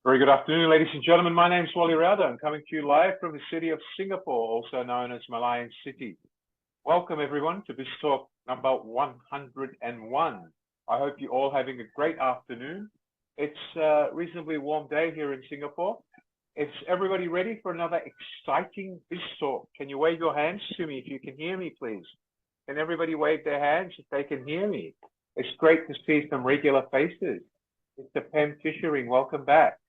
Very good afternoon, ladies and gentlemen. My name is Wally Rauda. I'm coming to you live from the city of Singapore, also known as Malayan City. Welcome, everyone, to BizTalk number 101. I hope you're all having a great afternoon. It's a reasonably warm day here in Singapore. Is everybody ready for another exciting BizTalk? Can you wave your hands to me if you can hear me, please? Can everybody wave their hands if they can hear me? It's great to see some regular faces. Mr. Pem Fishering, welcome back.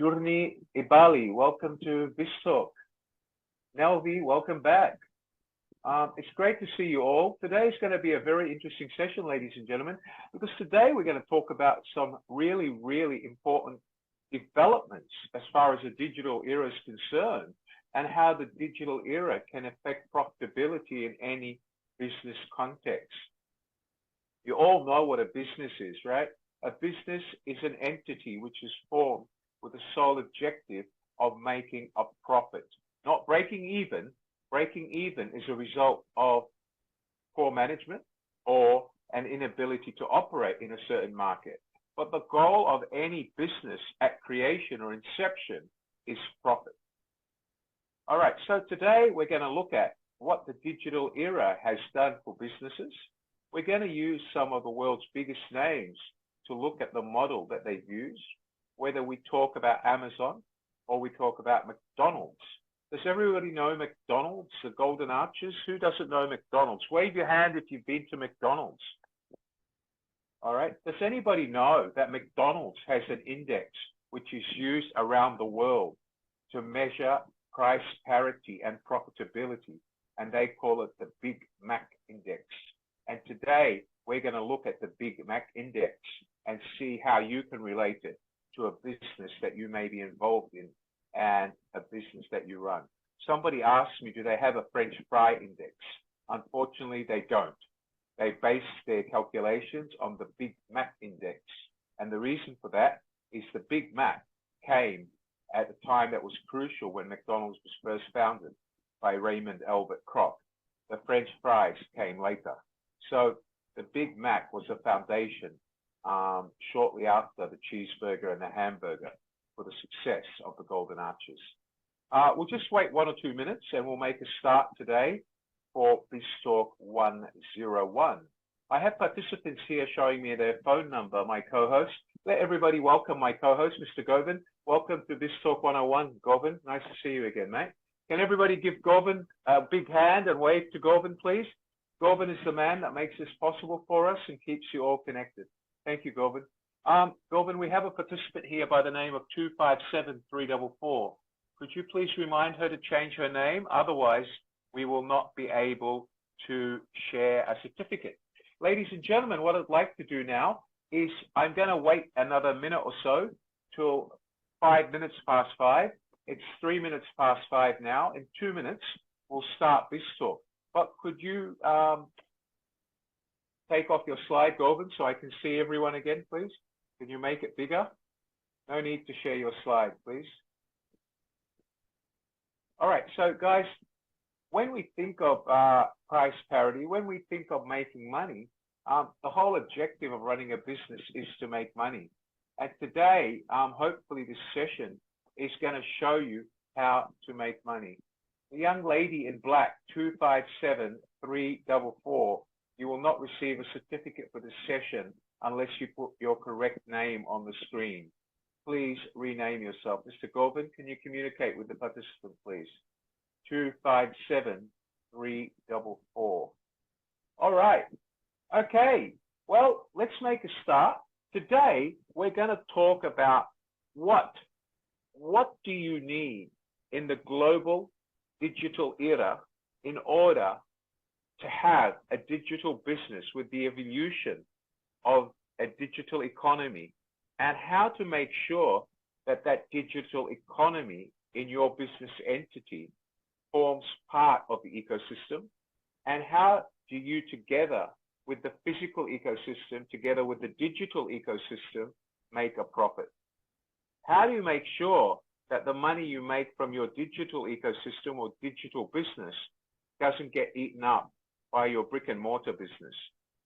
Jurni Ibali, welcome to BizTalk. Nelvi, welcome back. It's great to see you all. Today is going to be a very interesting session, ladies and gentlemen, because today we're going to talk about some really, really important developments as far as the digital era is concerned and how the digital era can affect profitability in any business context. You all know what a business is, right? A business is an entity which is formed with the sole objective of making a profit, not breaking even. Breaking even is a result of poor management or an inability to operate in a certain market. But the goal of any business at creation or inception is profit. All right, so today we're going to look at what the digital era has done for businesses. We're going to use some of the world's biggest names to look at the model that they've used, whether we talk about Amazon or we talk about McDonald's. Does everybody know McDonald's, the Golden Arches? Who doesn't know McDonald's? Wave your hand if you've been to McDonald's. All right. Does anybody know that McDonald's has an index which is used around the world to measure price parity and profitability? And they call it the Big Mac Index. And today we're going to look at the Big Mac Index and see how you can relate it to a business that you may be involved in and a business that you run. Somebody asked me, do they have a French fry index? Unfortunately, they don't. They base their calculations on the Big Mac Index. And the reason for that is the Big Mac came at a time that was crucial when McDonald's was first founded by Raymond Albert Kroc. The French fries came later. So the Big Mac was a foundation shortly after the cheeseburger and the hamburger for the success of the Golden Arches. We'll just wait 1 or 2 minutes and we'll make a start today for BizTalk 101. I have participants here showing me their phone number, my co-host. Let everybody welcome my co-host, Mr. Govind. Welcome to BizTalk 101, Govind. Nice to see you again, mate. Can everybody give Govind a big hand and wave to Govind, please? Govind is the man that makes this possible for us and keeps you all connected. Thank you, Govind. Govind, we have a participant here by the name of 257344. Could you please remind her to change her name? Otherwise, we will not be able to share a certificate. Ladies and gentlemen, what I'd like to do now is I'm going to wait another minute or so till 5 minutes past 5. It's 3 minutes past 5 now. In 2 minutes, we'll start BizTalk. But could you take off your slide, Govind, so I can see everyone again, please? Can you make it bigger? No need to share your slide, please. All right, so guys, when we think of price parity, when we think of making money, the whole objective of running a business is to make money. And today, hopefully this session is going to show you how to make money. The young lady in black, 257344, you will not receive a certificate for this session unless you put your correct name on the screen. Please rename yourself. Mr. Govind, can you communicate with the participant, please? 257344. All right. Okay. Well, let's make a start. Today, we're going to talk about what do you need in the global digital era in order to have a digital business with the evolution of a digital economy, and how to make sure that that digital economy in your business entity forms part of the ecosystem, and how do you, together with the physical ecosystem, together with the digital ecosystem, make a profit? How do you make sure that the money you make from your digital ecosystem or digital business doesn't get eaten up by your brick and mortar business?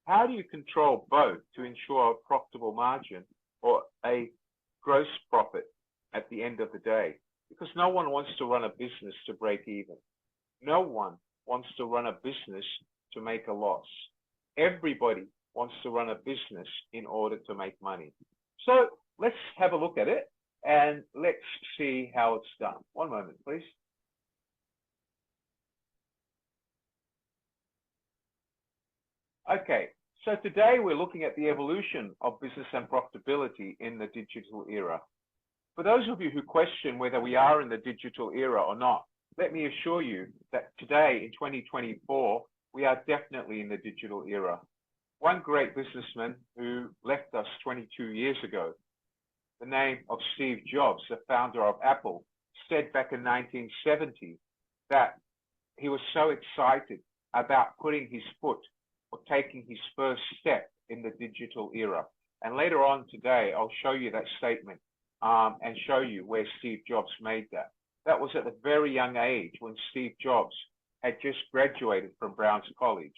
how do you control both to ensure a profitable margin or a gross profit at the end of the day? Because no one wants to run a business to break even. No one wants to run a business to make a loss. Everybody wants to run a business in order to make money. So let's have a look at it and let's see how it's done. One moment, please. Okay, so today we're looking at the evolution of business and profitability in the digital era. For those of you who question whether we are in the digital era or not, let me assure you that today in 2024, we are definitely in the digital era. One great businessman who left us 22 years ago, the name of Steve Jobs, the founder of Apple, said back in 1970 that he was so excited about putting his foot or taking his first step in the digital era. And later on today, I'll show you that statement and show you where Steve Jobs made that. That was at a very young age when Steve Jobs had just graduated from Brown's College.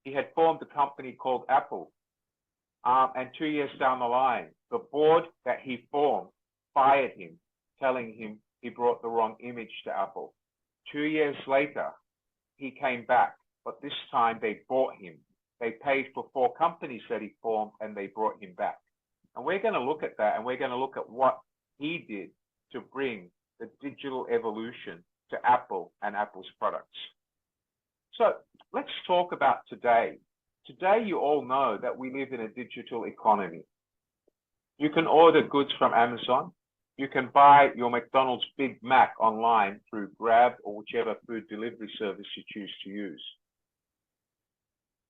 He had formed a company called Apple. And 2 years down the line, the board that he formed fired him, telling him he brought the wrong image to Apple. 2 years later, he came back, but this time they bought him. They paid for 4 companies that he formed and they brought him back. And we're going to look at that, and we're going to look at what he did to bring the digital evolution to Apple and Apple's products. So let's talk about today. Today, you all know that we live in a digital economy. You can order goods from Amazon. You can buy your McDonald's Big Mac online through Grab or whichever food delivery service you choose to use.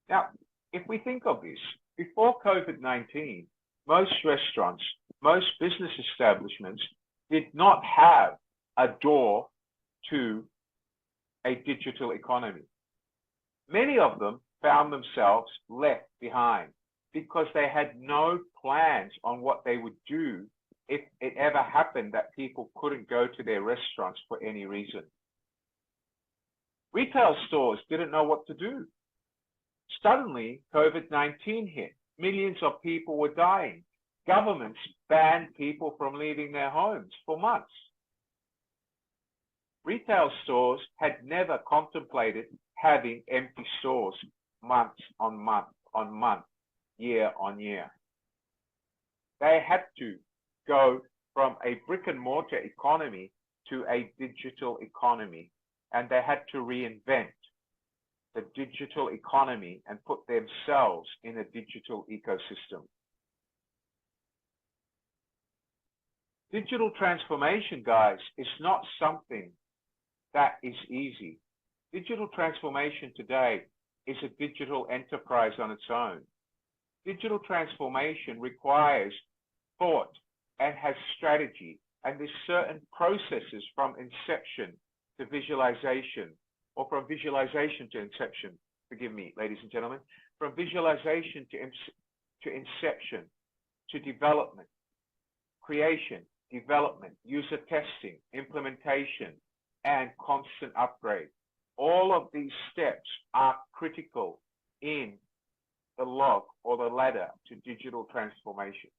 Now, if we think of this, before COVID-19, most restaurants, most business establishments did not have a door to a digital economy. Many of them found themselves left behind because they had no plans on what they would do if it ever happened that people couldn't go to their restaurants for any reason. Retail stores didn't know what to do. Suddenly, COVID-19 hit. Millions of people were dying. Governments banned people from leaving their homes for months. Retail stores had never contemplated having empty stores month on month, year on year. They had to go from a brick and mortar economy to a digital economy, and they had to reinvent the digital economy and put themselves in a digital ecosystem. Digital transformation, guys, is not something that is easy. Digital transformation today is a digital enterprise on its own. Digital transformation requires thought and has strategy, and there's certain processes from inception to visualization, or from visualization to inception, forgive me, ladies and gentlemen, from visualization to inception, to development, creation, development, user testing, implementation, and constant upgrade. All of these steps are critical in the log or the ladder to digital transformation.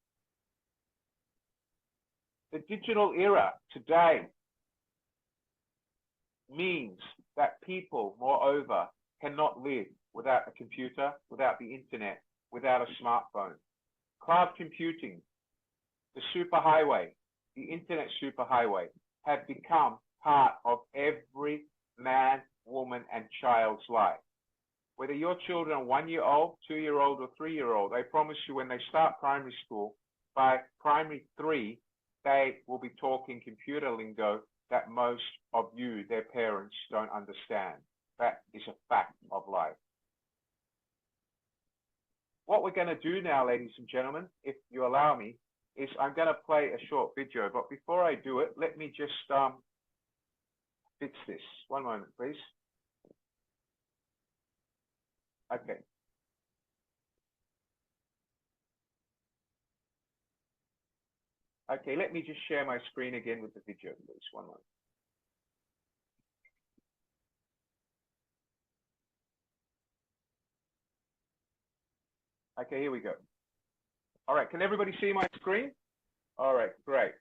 The digital era today means that people, moreover, cannot live without a computer, without the internet, without a smartphone. Cloud computing, the superhighway, the internet superhighway have become part of every man, woman, and child's life. Whether your children are 1 year old, 2 year old, or 3 year old, I promise you when they start primary school, by primary 3, they will be talking computer lingo that most of you, their parents, don't understand. That is a fact of life. What we're going to do now, ladies and gentlemen, if you allow me, is I'm going to play a short video. But before I do it, let me just fix this. One moment, please. Okay. Okay, let me just share my screen again with the video, please. One moment. Okay, here we go. All right, can everybody see my screen? All right, great.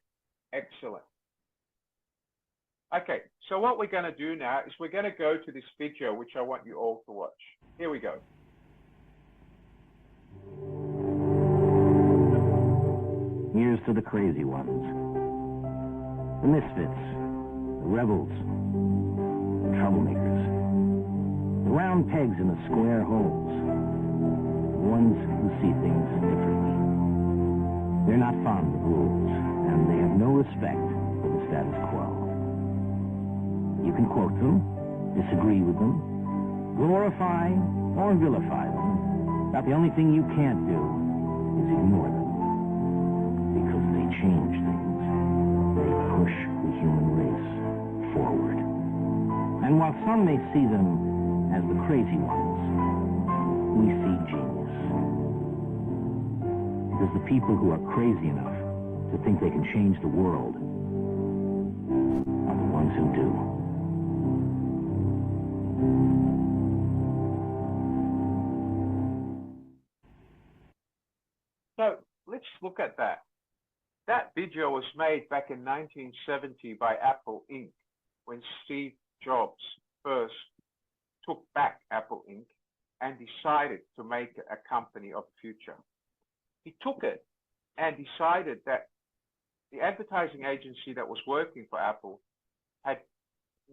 Excellent. Okay, so what we're going to do now is we're going to go to this video, which I want you all to watch. Here we go. Here's to the crazy ones, the misfits, the rebels, the troublemakers, the round pegs in the square holes, the ones who see things differently. They're not fond of rules, and they have no respect for the status quo. You can quote them, disagree with them, glorify or vilify them, but the only thing you can't do is ignore them. Because they change things. They push the human race forward. And while some may see them as the crazy ones, we see genius. Because the people who are crazy enough to think they can change the world are the ones who do. So let's look at that. That video was made back in 1970 by Apple Inc. when Steve Jobs first took back Apple Inc. and decided to make it a company of the future. He took it and decided that the advertising agency that was working for Apple had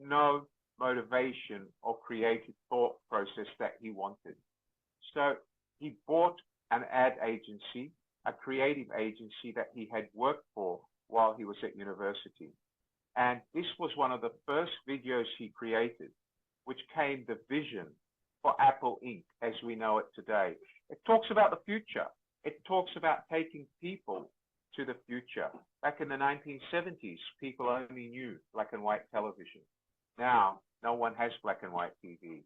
no motivation or creative thought process that he wanted. So he bought an ad agency, a creative agency that he had worked for while he was at university. And this was one of the first videos he created, which came the vision for Apple Inc. as we know it today. It talks about the future. It talks about taking people to the future. Back in the 1970s, people only knew black and white television. Now, no one has black and white TV.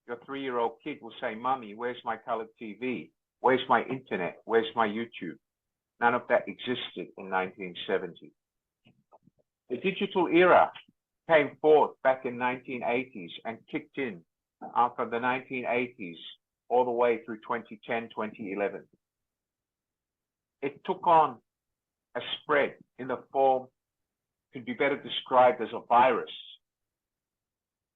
Your 3-year-old kid will say, "Mommy, where's my colored TV? Where's my internet? Where's my YouTube?" None of that existed in 1970. The digital era came forth back in 1980s and kicked in from the 1980s all the way through 2010, 2011. It took on a spread in the form, could be better described as a virus.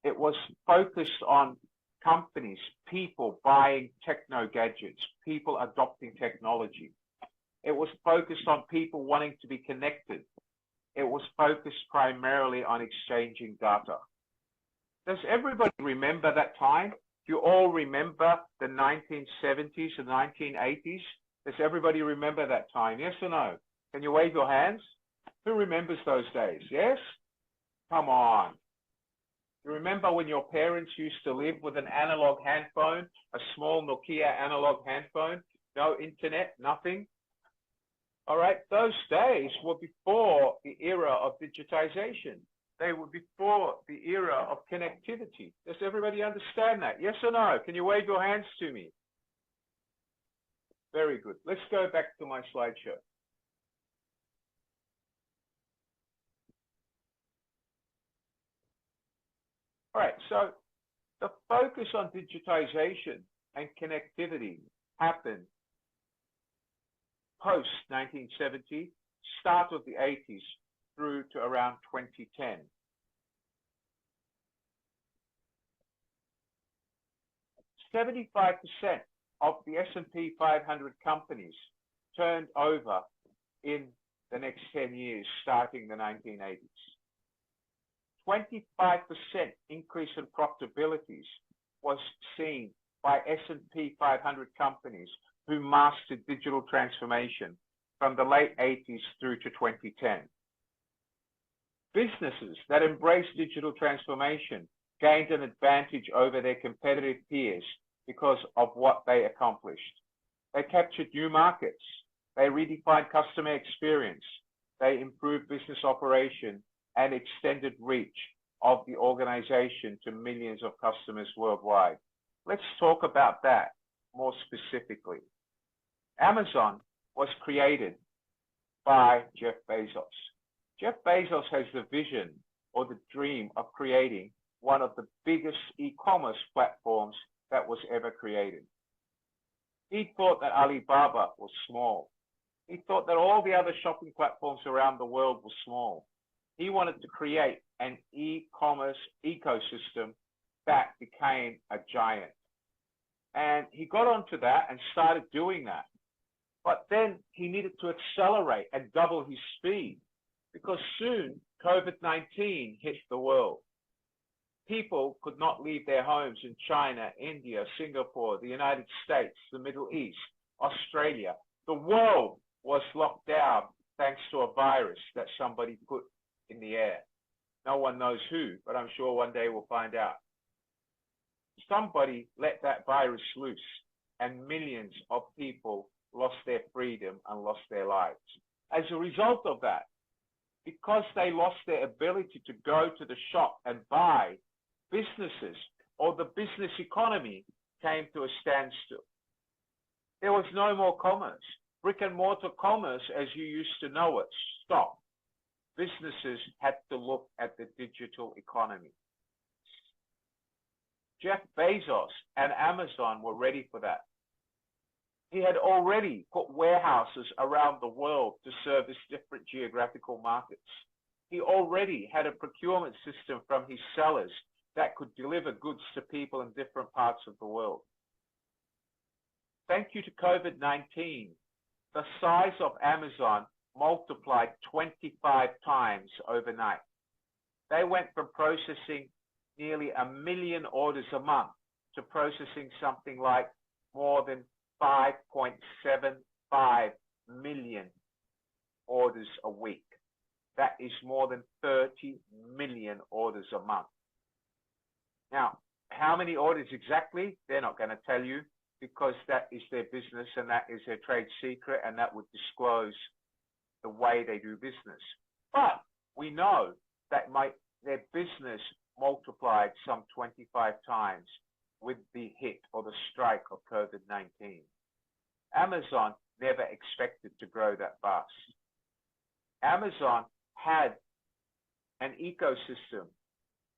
It was focused on companies, people buying techno gadgets, people adopting technology. It was focused on people wanting to be connected. It was focused primarily on exchanging data. Does everybody remember that time? Do you all remember the 1970s and 1980s? Does everybody remember that time? Yes or no? Can you wave your hands? Who remembers those days? Yes? Come on. You remember when your parents used to live with an analog handphone, a small Nokia analog handphone, no internet, nothing? All right, those days were before the era of digitization. They were before the era of connectivity. Does everybody understand that? Yes or no? Can you wave your hands to me? Very good. Let's go back to my slideshow. All right, so the focus on digitization and connectivity happened post-1970, start of the 80s through to around 2010. %75% of the S&P 500 companies turned over in the next 10 years, starting the 1980s. 25% increase in profitabilities was seen by S&P 500 companies who mastered digital transformation from the late 80s through to 2010. Businesses that embraced digital transformation gained an advantage over their competitive peers because of what they accomplished. They captured new markets. They redefined customer experience. They improved business operation and extended reach of the organization to millions of customers worldwide. Let's talk about that more specifically. Amazon was created by Jeff Bezos. Jeff Bezos has the vision or the dream of creating one of the biggest e-commerce platforms that was ever created. He thought that Alibaba was small. He thought that all the other shopping platforms around the world were small. He wanted to create an e-commerce ecosystem that became a giant. And he got onto that and started doing that. But then he needed to accelerate and double his speed because soon COVID-19 hit the world. People could not leave their homes in China, India, Singapore, the United States, the Middle East, Australia. The world was locked down thanks to a virus that somebody put in the air. No one knows who, but I'm sure one day we'll find out. Somebody let that virus loose, and millions of people lost their freedom and lost their lives. As a result of that, because they lost their ability to go to the shop and buy, businesses or the business economy came to a standstill. There was no more commerce. Brick and mortar commerce, as you used to know it, stopped. Businesses had to look at the digital economy. Jeff Bezos and Amazon were ready for that. He had already put warehouses around the world to service different geographical markets. He already had a procurement system from his sellers that could deliver goods to people in different parts of the world. Thank you to COVID-19, the size of Amazon multiplied 25 times overnight. They went from processing nearly 1 million orders a month to processing something like more than 5.75 million orders a week. That is more than 30 million orders a month. Now, how many orders exactly? They're not going to tell you because that is their business and that is their trade secret, and that would disclose the way they do business. But we know that their business multiplied some 25 times with the hit or the strike of COVID-19. Amazon never expected to grow that fast. Amazon had an ecosystem.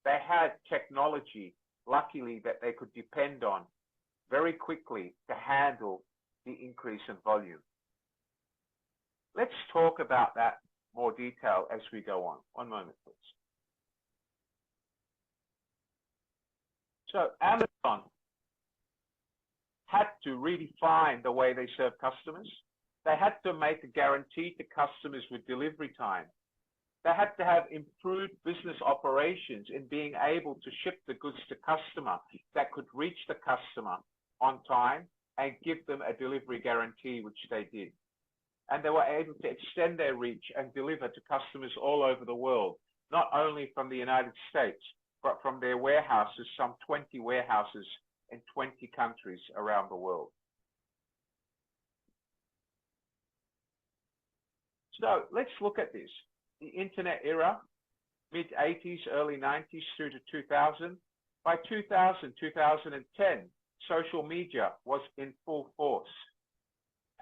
They had technology, luckily, that they could depend on very quickly to handle the increase in volume. Let's talk about that more detail as we go on. One moment, please. So Amazon had to redefine the way they serve customers. They had to make a guarantee to customers with delivery time. They had to have improved business operations in being able to ship the goods to customer that could reach the customer on time and give them a delivery guarantee, which they did. And they were able to extend their reach and deliver to customers all over the world, not only from the United States, but from their warehouses, some 20 warehouses in 20 countries around the world. So let's look at this. The internet era, mid-80s, early 90s through to 2000. By 2000, 2010, social media was in full force.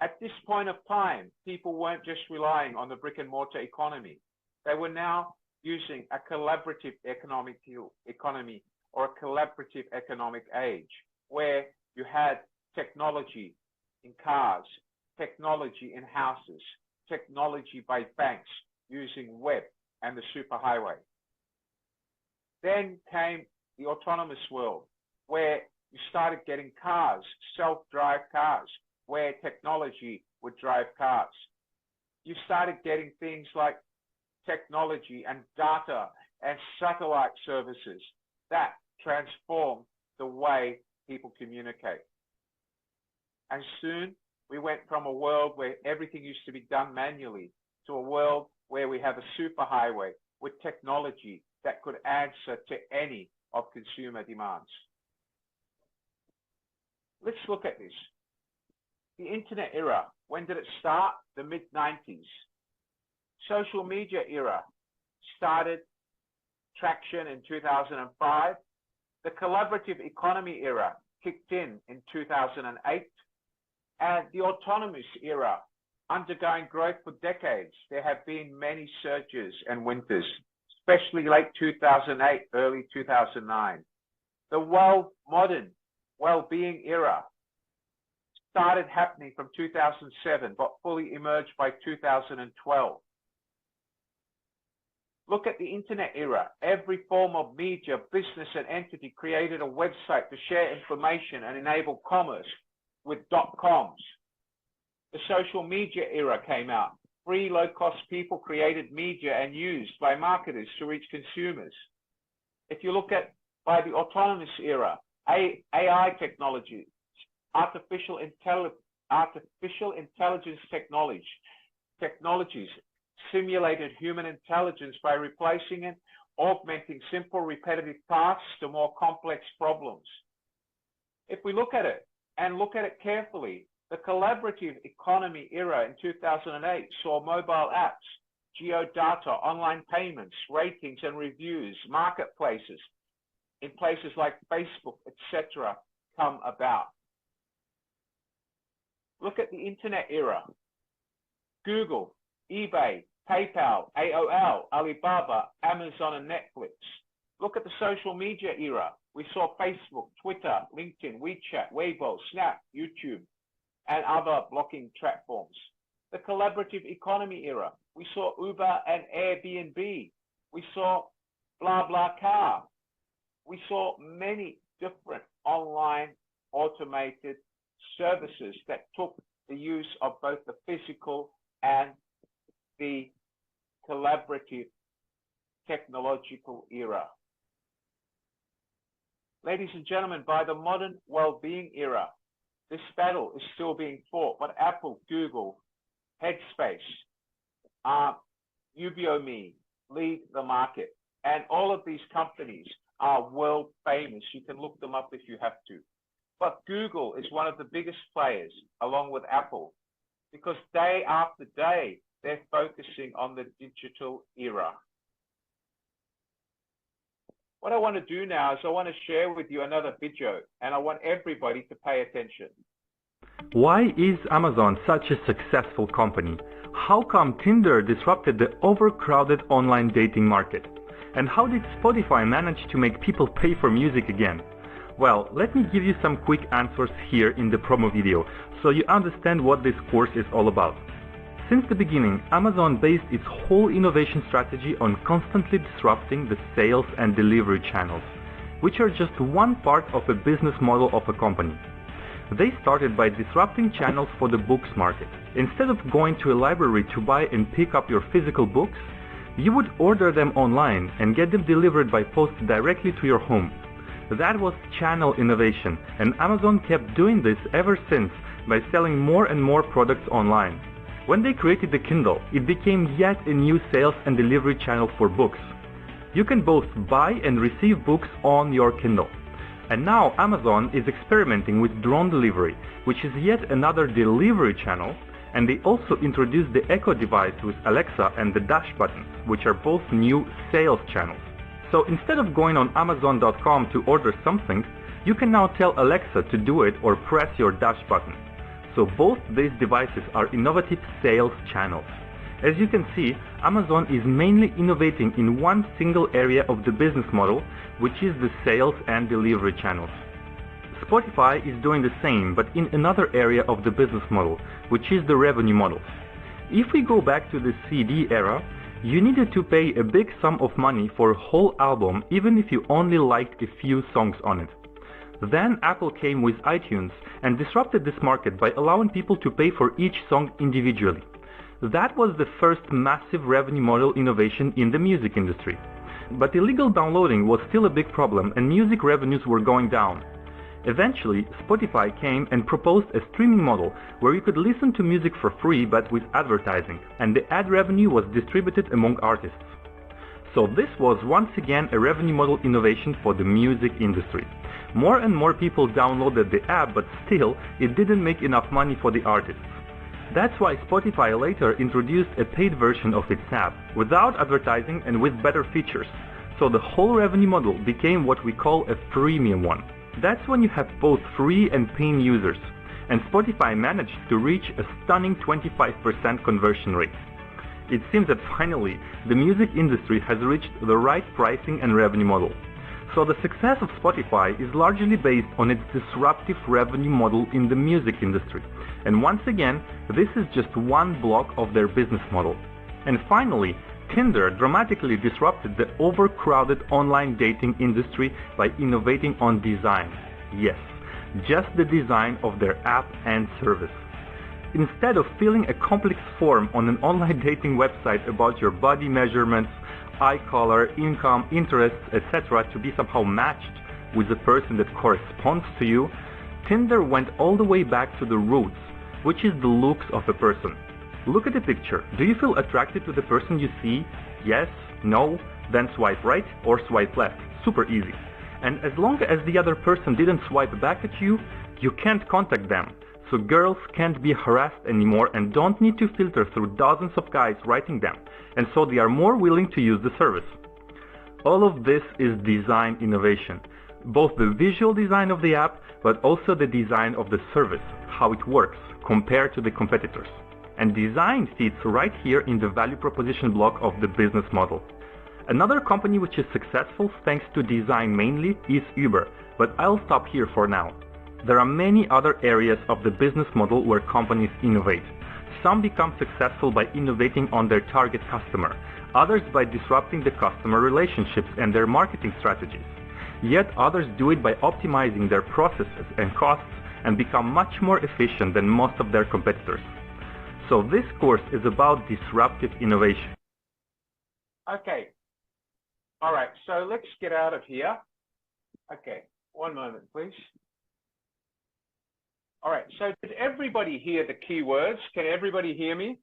At this point of time, people weren't just relying on the brick and mortar economy. They were now using a collaborative economy or a collaborative economic age, where you had technology in cars, technology in houses, technology by banks using web and the superhighway. Then came the autonomous world, where you started getting cars, self-drive cars, where technology would drive cars. You started getting things like technology and data and satellite services that transformed the way people communicate. And soon we went from a world where everything used to be done manually to a world where we have a superhighway with technology that could answer to any of consumer demands. Let's look at this. The internet era, when did it start? The mid-90s. Social media era started traction in 2005. The collaborative economy era kicked in 2008. And the autonomous era, undergoing growth for decades. There have been many surges and winters, especially late 2008, early 2009. The modern well-being era started happening from 2007, but fully emerged by 2012. Look at the internet era. Every form of media, business, and entity created a website to share information and enable commerce with .coms. The social media era came out. Free, low-cost people created media and used by marketers to reach consumers. If you look at by the autonomous era, AI technology, artificial intelligence technologies simulated human intelligence by replacing and augmenting simple repetitive tasks to more complex problems. If we look at it and look at it carefully, the collaborative economy era in 2008 saw mobile apps, geodata, online payments, ratings and reviews, marketplaces in places like Facebook, etc. come about. Look at the internet era. Google, eBay, PayPal, AOL, Alibaba, Amazon, and Netflix. Look at the social media era. We saw Facebook, Twitter, LinkedIn, WeChat, Weibo, Snap, YouTube, and other blocking platforms. The collaborative economy era. We saw Uber and Airbnb. We saw BlaBlaCar. We saw many different online automated services that took the use of both the physical and the collaborative technological era. Ladies and gentlemen, by the modern well-being era, this battle is still being fought, but Apple, Google, Headspace, UBOMe lead the market. And all of these companies are world famous. You can look them up if you have to. But Google is one of the biggest players along with Apple because day after day, they're focusing on the digital era. What I want to do now is I want to share with you another video and I want everybody to pay attention. Why is Amazon such a successful company? How come Tinder disrupted the overcrowded online dating market? And how did Spotify manage to make people pay for music again? Well, let me give you some quick answers here in the promo video so you understand what this course is all about. Since the beginning, Amazon based its whole innovation strategy on constantly disrupting the sales and delivery channels, which are just one part of a business model of a company. They started by disrupting channels for the books market. Instead of going to a library to buy and pick up your physical books, you would order them online and get them delivered by post directly to your home. That was channel innovation, and Amazon kept doing this ever since by selling more and more products online. When they created the Kindle, it became yet a new sales and delivery channel for books. You can both buy and receive books on your Kindle. And now Amazon is experimenting with drone delivery, which is yet another delivery channel, and they also introduced the Echo device with Alexa and the Dash buttons, which are both new sales channels. So instead of going on Amazon.com to order something, you can now tell Alexa to do it or press your Dash button. So both these devices are innovative sales channels. As you can see, Amazon is mainly innovating in one single area of the business model, which is the sales and delivery channels. Spotify is doing the same, but in another area of the business model, which is the revenue model. If we go back to the CD era, you needed to pay a big sum of money for a whole album, even if you only liked a few songs on it. Then Apple came with iTunes and disrupted this market by allowing people to pay for each song individually. That was the first massive revenue model innovation in the music industry. But illegal downloading was still a big problem and music revenues were going down. Eventually, Spotify came and proposed a streaming model where you could listen to music for free but with advertising, and the ad revenue was distributed among artists. So this was once again a revenue model innovation for the music industry. More and more people downloaded the app, but still, it didn't make enough money for the artists. That's why Spotify later introduced a paid version of its app, without advertising and with better features. So the whole revenue model became what we call a freemium one. That's when you have both free and paying users. And Spotify managed to reach a stunning 25% conversion rate. It seems that finally, the music industry has reached the right pricing and revenue model. So the success of Spotify is largely based on its disruptive revenue model in the music industry. And once again, this is just one block of their business model. And finally, Tinder dramatically disrupted the overcrowded online dating industry by innovating on design. Yes, just the design of their app and service. Instead of filling a complex form on an online dating website about your body measurements, eye color, income, interests, etc. to be somehow matched with the person that corresponds to you, Tinder went all the way back to the roots, which is the looks of a person. Look at the picture. Do you feel attracted to the person you see? Yes? No? Then swipe right or swipe left. Super easy. And as long as the other person didn't swipe back at you, you can't contact them. So girls can't be harassed anymore and don't need to filter through dozens of guys writing them. And so they are more willing to use the service. All of this is design innovation. Both the visual design of the app, but also the design of the service, how it works, compared to the competitors. And design fits right here in the value proposition block of the business model. Another company which is successful thanks to design mainly is Uber, but I'll stop here for now. There are many other areas of the business model where companies innovate. Some become successful by innovating on their target customer, others by disrupting the customer relationships and their marketing strategies. Yet others do it by optimizing their processes and costs and become much more efficient than most of their competitors. So this course is about disruptive innovation. Okay. All right, so let's get out of here. Okay, one moment, please. All right, so did everybody hear the keywords? Can everybody hear me?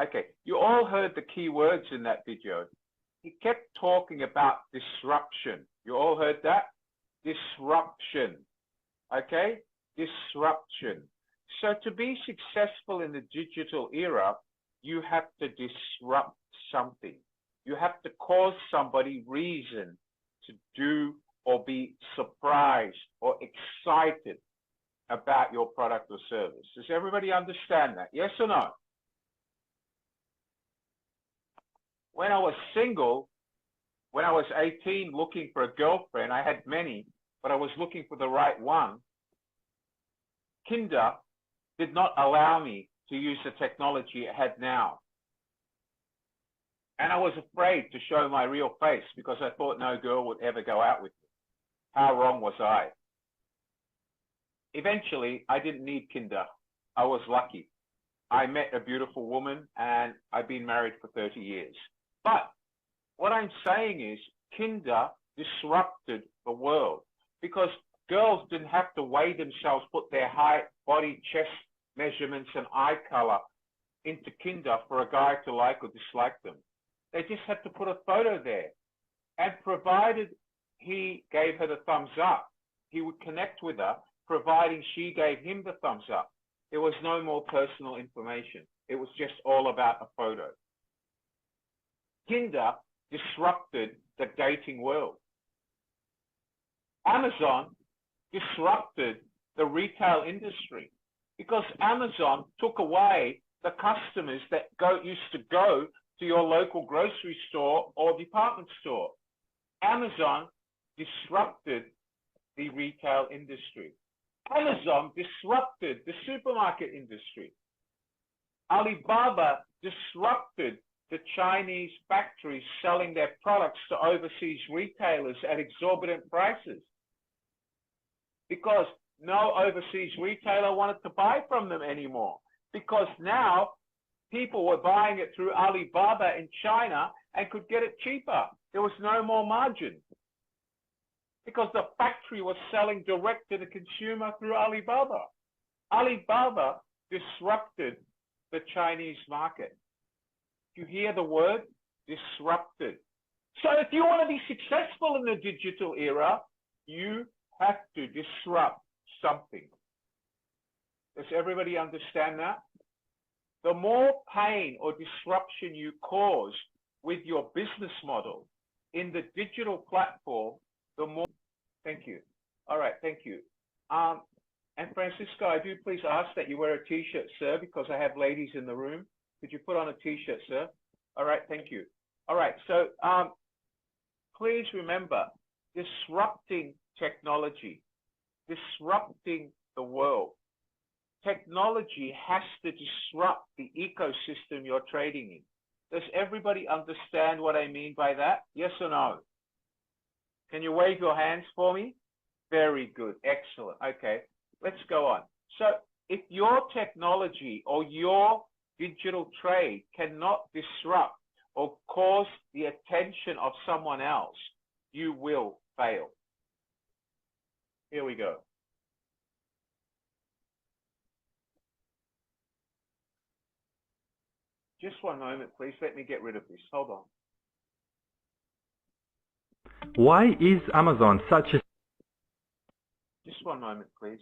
Okay, you all heard the keywords in that video. He kept talking about disruption. You all heard that? Disruption. Okay, disruption. So to be successful in the digital era, you have to disrupt something. You have to cause somebody reason to do or be surprised or excited about your product or service. Does everybody understand that? Yes or no? When I was single, when I was 18 looking for a girlfriend, I had many, but I was looking for the right one. Tinder did not allow me to use the technology it had now. And I was afraid to show my real face because I thought no girl would ever go out with me. How wrong was I? Eventually, I didn't need Tinder. I was lucky. I met a beautiful woman and I've been married for 30 years. But what I'm saying is Tinder disrupted the world because girls didn't have to weigh themselves, put their height, body, chest measurements and eye color into Tinder for a guy to like or dislike them. They just had to put a photo there. And provided he gave her the thumbs up, he would connect with her, providing she gave him the thumbs up. There was no more personal information. It was just all about a photo. Tinder disrupted the dating world. Amazon disrupted the retail industry because Amazon took away the customers that used to go to your local grocery store or department store. Amazon disrupted the retail industry. Amazon disrupted the supermarket industry. Alibaba disrupted the Chinese factories selling their products to overseas retailers at exorbitant prices because no overseas retailer wanted to buy from them anymore because now people were buying it through Alibaba in China and could get it cheaper. There was no more margin because the factory was selling direct to the consumer through Alibaba. Alibaba disrupted the Chinese market. You hear the word disrupted. So if you want to be successful in the digital era, you have to disrupt something. Does everybody understand that? The more pain or disruption you cause with your business model in the digital platform, the more. Thank you. All right, thank you. And Francisco, I do please ask that you wear a t-shirt, sir, because I have ladies in the room. Could you put on a t-shirt, sir? All right, thank you. All right, so please remember, disrupting technology, disrupting the world. Technology has to disrupt the ecosystem you're trading in. Does everybody understand what I mean by that? Yes or no? Can you wave your hands for me? Very good. Excellent. Okay, let's go on. So if your technology or your digital trade cannot disrupt or cause the attention of someone else, you will fail. Here we go. Just one moment, please. Let me get rid of this. Hold on. Why is Amazon such a... Just one moment, please.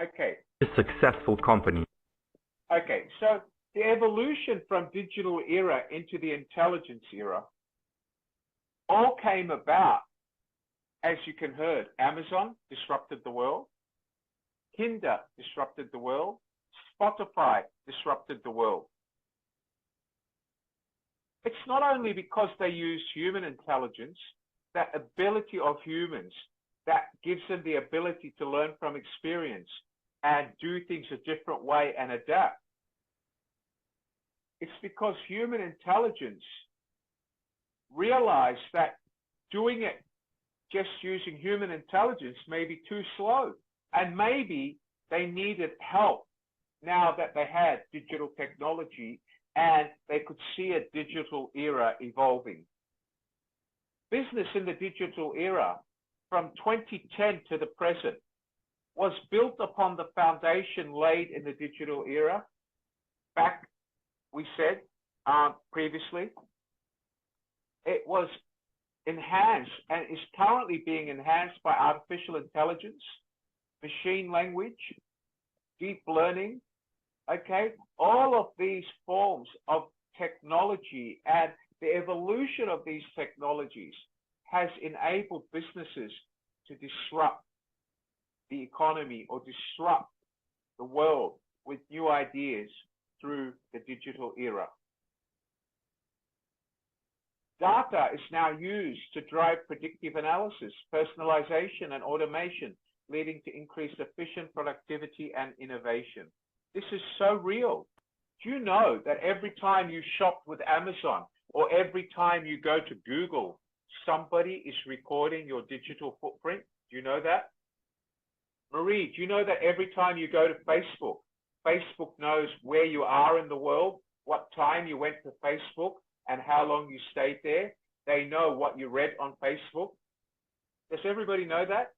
Okay. a successful company? Okay, so the evolution from digital era into the intelligence era all came about, as you can heard, Amazon disrupted the world, Tinder disrupted the world, Spotify disrupted the world. It's not only because they use human intelligence, that ability of humans that gives them the ability to learn from experience and do things a different way and adapt. It's because human intelligence realized that doing it just using human intelligence may be too slow, and maybe they needed help now that they had digital technology and they could see a digital era evolving. Business in the digital era from 2010 to the present was built upon the foundation laid in the digital era. Back, we said previously, it was enhanced and is currently being enhanced by artificial intelligence, machine language, deep learning, okay? All of these forms of technology and the evolution of these technologies has enabled businesses to disrupt the economy or disrupt the world with new ideas through the digital era. Data is now used to drive predictive analysis, personalization, and automation, leading to increased efficient productivity and innovation. This is so real. Do you know that every time you shop with Amazon or every time you go to Google, somebody is recording your digital footprint? Do you know that? Marie, do you know that every time you go to Facebook, Facebook knows where you are in the world, what time you went to Facebook, and how long you stayed there? They know what you read on Facebook. Does everybody know that?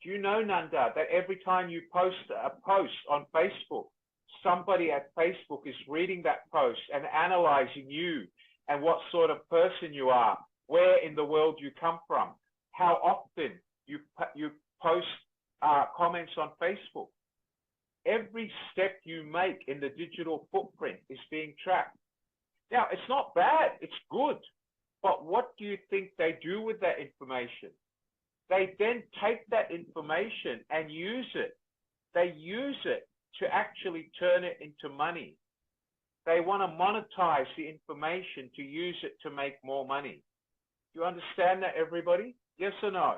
Do you know, Nanda, that every time you post a post on Facebook, somebody at Facebook is reading that post and analyzing you and what sort of person you are, where in the world you come from, how often you post comments on Facebook. Every step you make in the digital footprint is being tracked. Now, it's not bad, it's good, but what do you think they do with that information? They then take that information and use it. They use it to actually turn it into money. They want to monetize the information to use it to make more money. Do you understand that, everybody? Yes or no?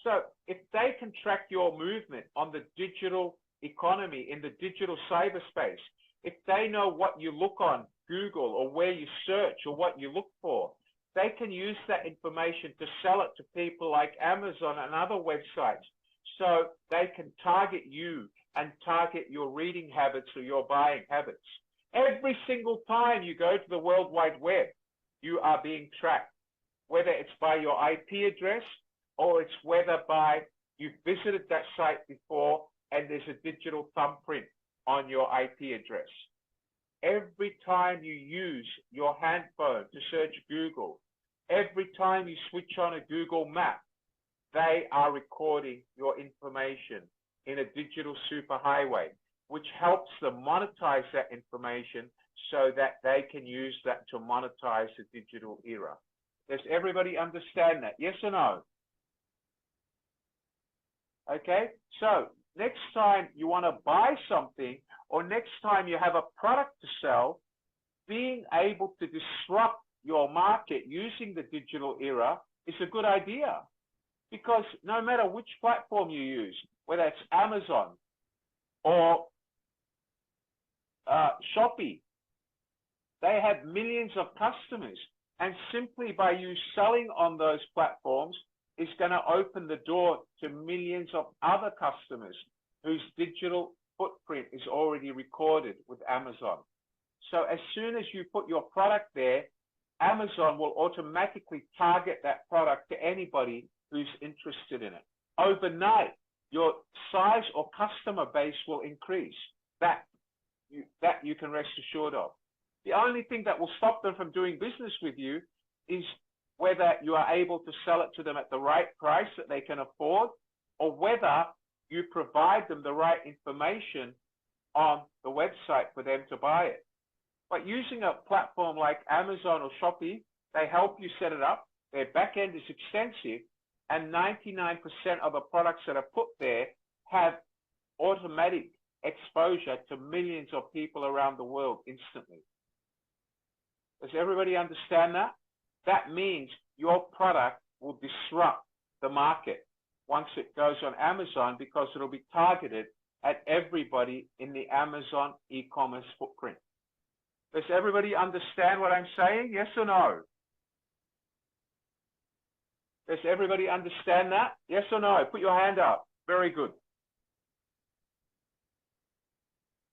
So if they can track your movement on the digital economy, in the digital cyberspace, if they know what you look on Google or where you search or what you look for, they can use that information to sell it to people like Amazon and other websites, so they can target you and target your reading habits or your buying habits. Every single time you go to the World Wide Web, you are being tracked, whether it's by your IP address or it's whether by you've visited that site before and there's a digital thumbprint on your IP address. Every time you use your handphone to search Google, every time you switch on a Google map, they are recording your information in a digital superhighway, which helps them monetize that information so that they can use that to monetize the digital era. Does everybody understand that? Yes or no? Okay, so next time you want to buy something, or next time you have a product to sell, being able to disrupt your market using the digital era is a good idea. Because no matter which platform you use, whether it's Amazon or Shopee, they have millions of customers. And simply by you selling on those platforms is going to open the door to millions of other customers whose digital footprint is already recorded with Amazon. So as soon as you put your product there, Amazon will automatically target that product to anybody who's interested in it. Overnight, your size or customer base will increase. That you can rest assured of. The only thing that will stop them from doing business with you is whether you are able to sell it to them at the right price that they can afford, or whether you provide them the right information on the website for them to buy it. But using a platform like Amazon or Shopee, they help you set it up. Their back end is extensive, and 99% of the products that are put there have automatic exposure to millions of people around the world instantly. Does everybody understand that? That means your product will disrupt the market once it goes on Amazon, because it'll be targeted at everybody in the Amazon e-commerce footprint. Does everybody understand what I'm saying? Yes or no? Does everybody understand that? Yes or no? Put your hand up. Very good.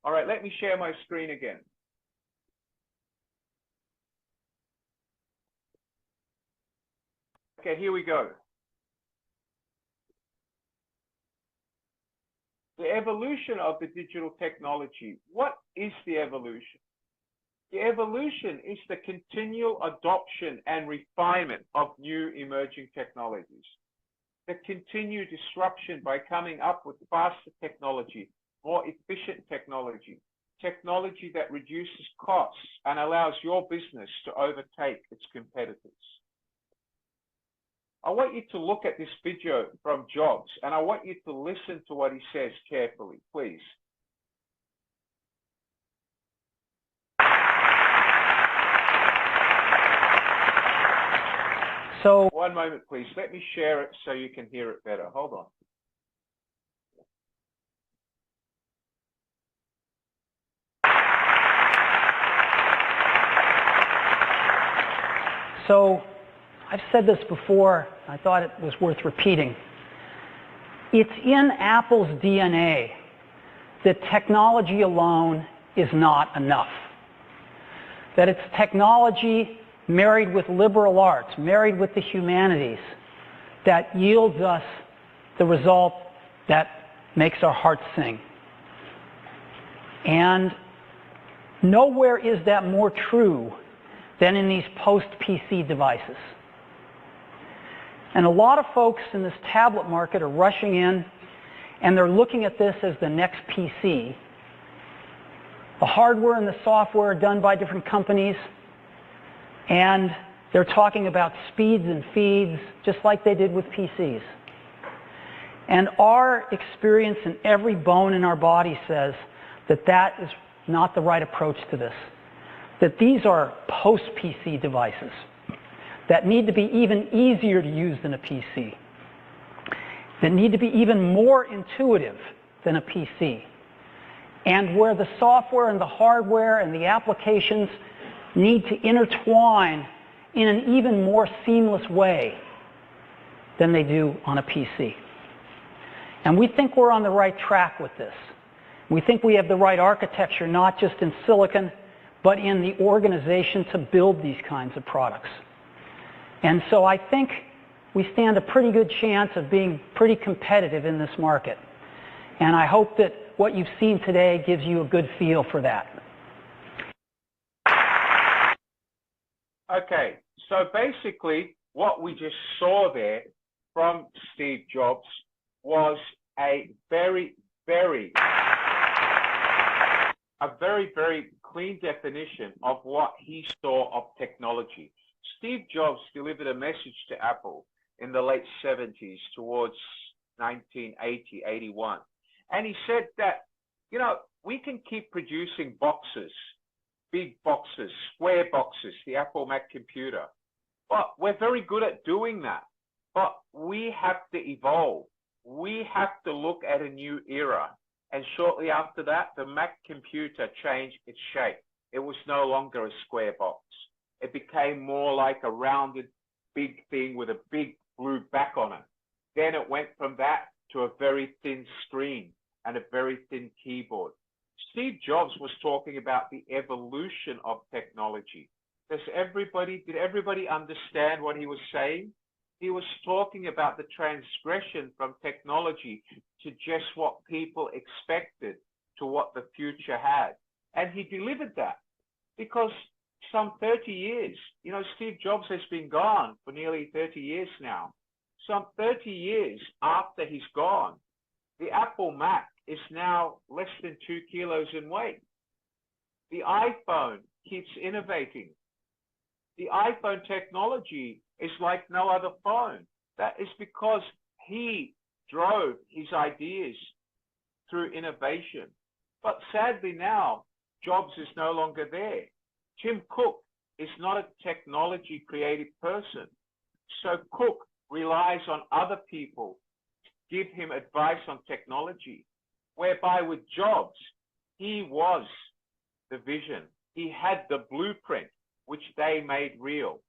All right, let me share my screen again. Okay, here we go. The evolution of the digital technology. What is the evolution? The evolution is the continual adoption and refinement of new emerging technologies. The continued disruption by coming up with faster technology, more efficient technology, technology that reduces costs and allows your business to overtake its competitors. I want you to look at this video from Jobs, and I want you to listen to what he says carefully, please. So, one moment, please. Let me share it so you can hear it better. Hold on. So, I've said this before. I thought it was worth repeating. It's in Apple's DNA that technology alone is not enough. That it's technology married with liberal arts, married with the humanities, that yields us the result that makes our hearts sing. And nowhere is that more true than in these post-PC devices. And a lot of folks in this tablet market are rushing in, and they're looking at this as the next PC. The hardware and the software are done by different companies, and they're talking about speeds and feeds just like they did with PCs. And our experience in every bone in our body says that that is not the right approach to this. That these are post-PC devices that need to be even easier to use than a PC, that need to be even more intuitive than a PC, and where the software and the hardware and the applications need to intertwine in an even more seamless way than they do on a PC. And we think we're on the right track with this. We think we have the right architecture, not just in silicon, but in the organization to build these kinds of products. And so I think we stand a pretty good chance of being pretty competitive in this market. And I hope that what you've seen today gives you a good feel for that. Okay, so basically what we just saw there from Steve Jobs was a very, very clean definition of what he saw of technology. Steve Jobs delivered a message to Apple in the late 70s towards 1980, 81. And he said that, you know, we can keep producing boxes, big boxes, square boxes, the Apple Mac computer. But we're very good at doing that. But we have to evolve. We have to look at a new era. And shortly after that, the Mac computer changed its shape. It was no longer a square box. It became more like a rounded, big thing with a big blue back on it. Then it went from that to a very thin screen and a very thin keyboard. Steve Jobs was talking about the evolution of technology. Did everybody understand what he was saying? He was talking about the transgression from technology to just what people expected to what the future had. And he delivered that because some 30 years, you know, Steve Jobs has been gone for nearly 30 years now. Some 30 years after he's gone, the Apple Mac is now less than 2 kilos in weight. The iPhone keeps innovating. The iPhone technology is like no other phone. That is because he drove his ideas through innovation. But sadly now, Jobs is no longer there. Tim Cook is not a technology creative person. So Cook relies on other people to give him advice on technology, whereby with Jobs, he was the vision. He had the blueprint, which they made real.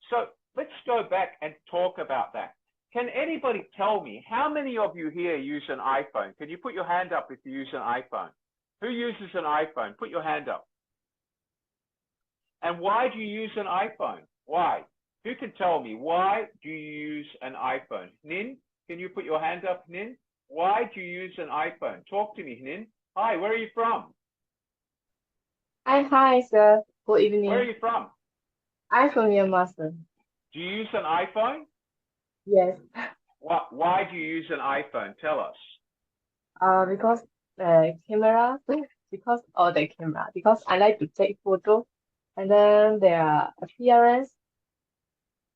So let's go back and talk about that. Can anybody tell me how many of you here use an iPhone? Can you put your hand up if you use an iPhone? Who uses an iPhone? Put your hand up. And why do you use an iPhone? Why? Who can tell me why do you use an iPhone? Nin, can you put your hand up, Nin? Why do you use an iPhone? Talk to me, Nin. Hi, where are you from? Hi, sir. Good evening. Where are you from? I'm from Myanmar, sir. Do you use an iPhone? Yes. Why do you use an iPhone? Tell us. Because the camera, because I like to take photo, and then their appearance.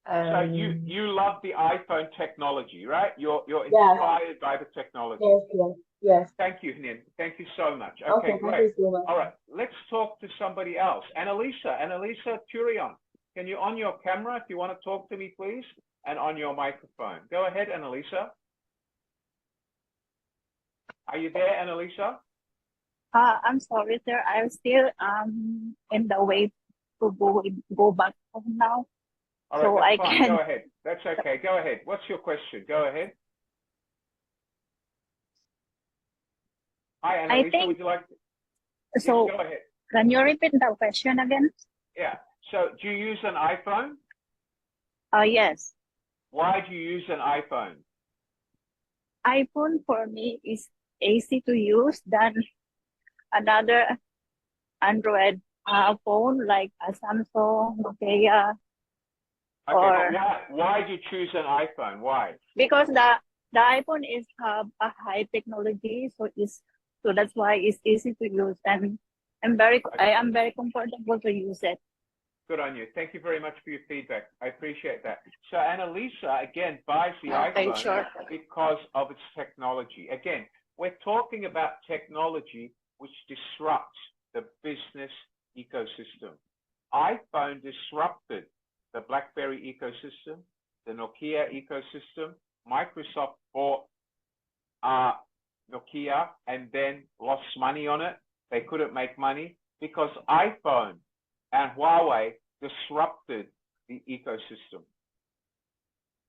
So you love the iPhone technology, right? You're Yes. inspired by the technology. Yes. Thank you, Nin. Thank you so much. Okay, great. thank you so much. All right, let's talk to somebody else. Annalisa Turion, can you on your camera if you want to talk to me, please, and on your microphone. Go ahead, Annalisa. Are you there, Annalisa? I'm sorry, sir. I'm still in the way to go back home now. All so right, I fine. can. Go ahead. That's okay. Go ahead. What's your question? Go ahead. Hi, Annalisa. Would you like to? So Yes, go ahead. can you repeat the question again? Yeah. So do you use an iPhone? Yes. Why do you use an iPhone? iPhone for me is easy to use than another Android phone like a Samsung, Nokia. Okay, but why do you choose an iPhone? Why? Because the iPhone is a high technology, so that's why it's easy to use, and I am very comfortable to use it. Good on you. Thank you very much for your feedback. I appreciate that. So Annalisa, again, buys the iPhone sure. because of its technology. Again, we're talking about technology which disrupts the business ecosystem. iPhone disrupted the BlackBerry ecosystem, the Nokia ecosystem. Microsoft bought Nokia and then lost money on it. They couldn't make money because iPhone and Huawei disrupted the ecosystem.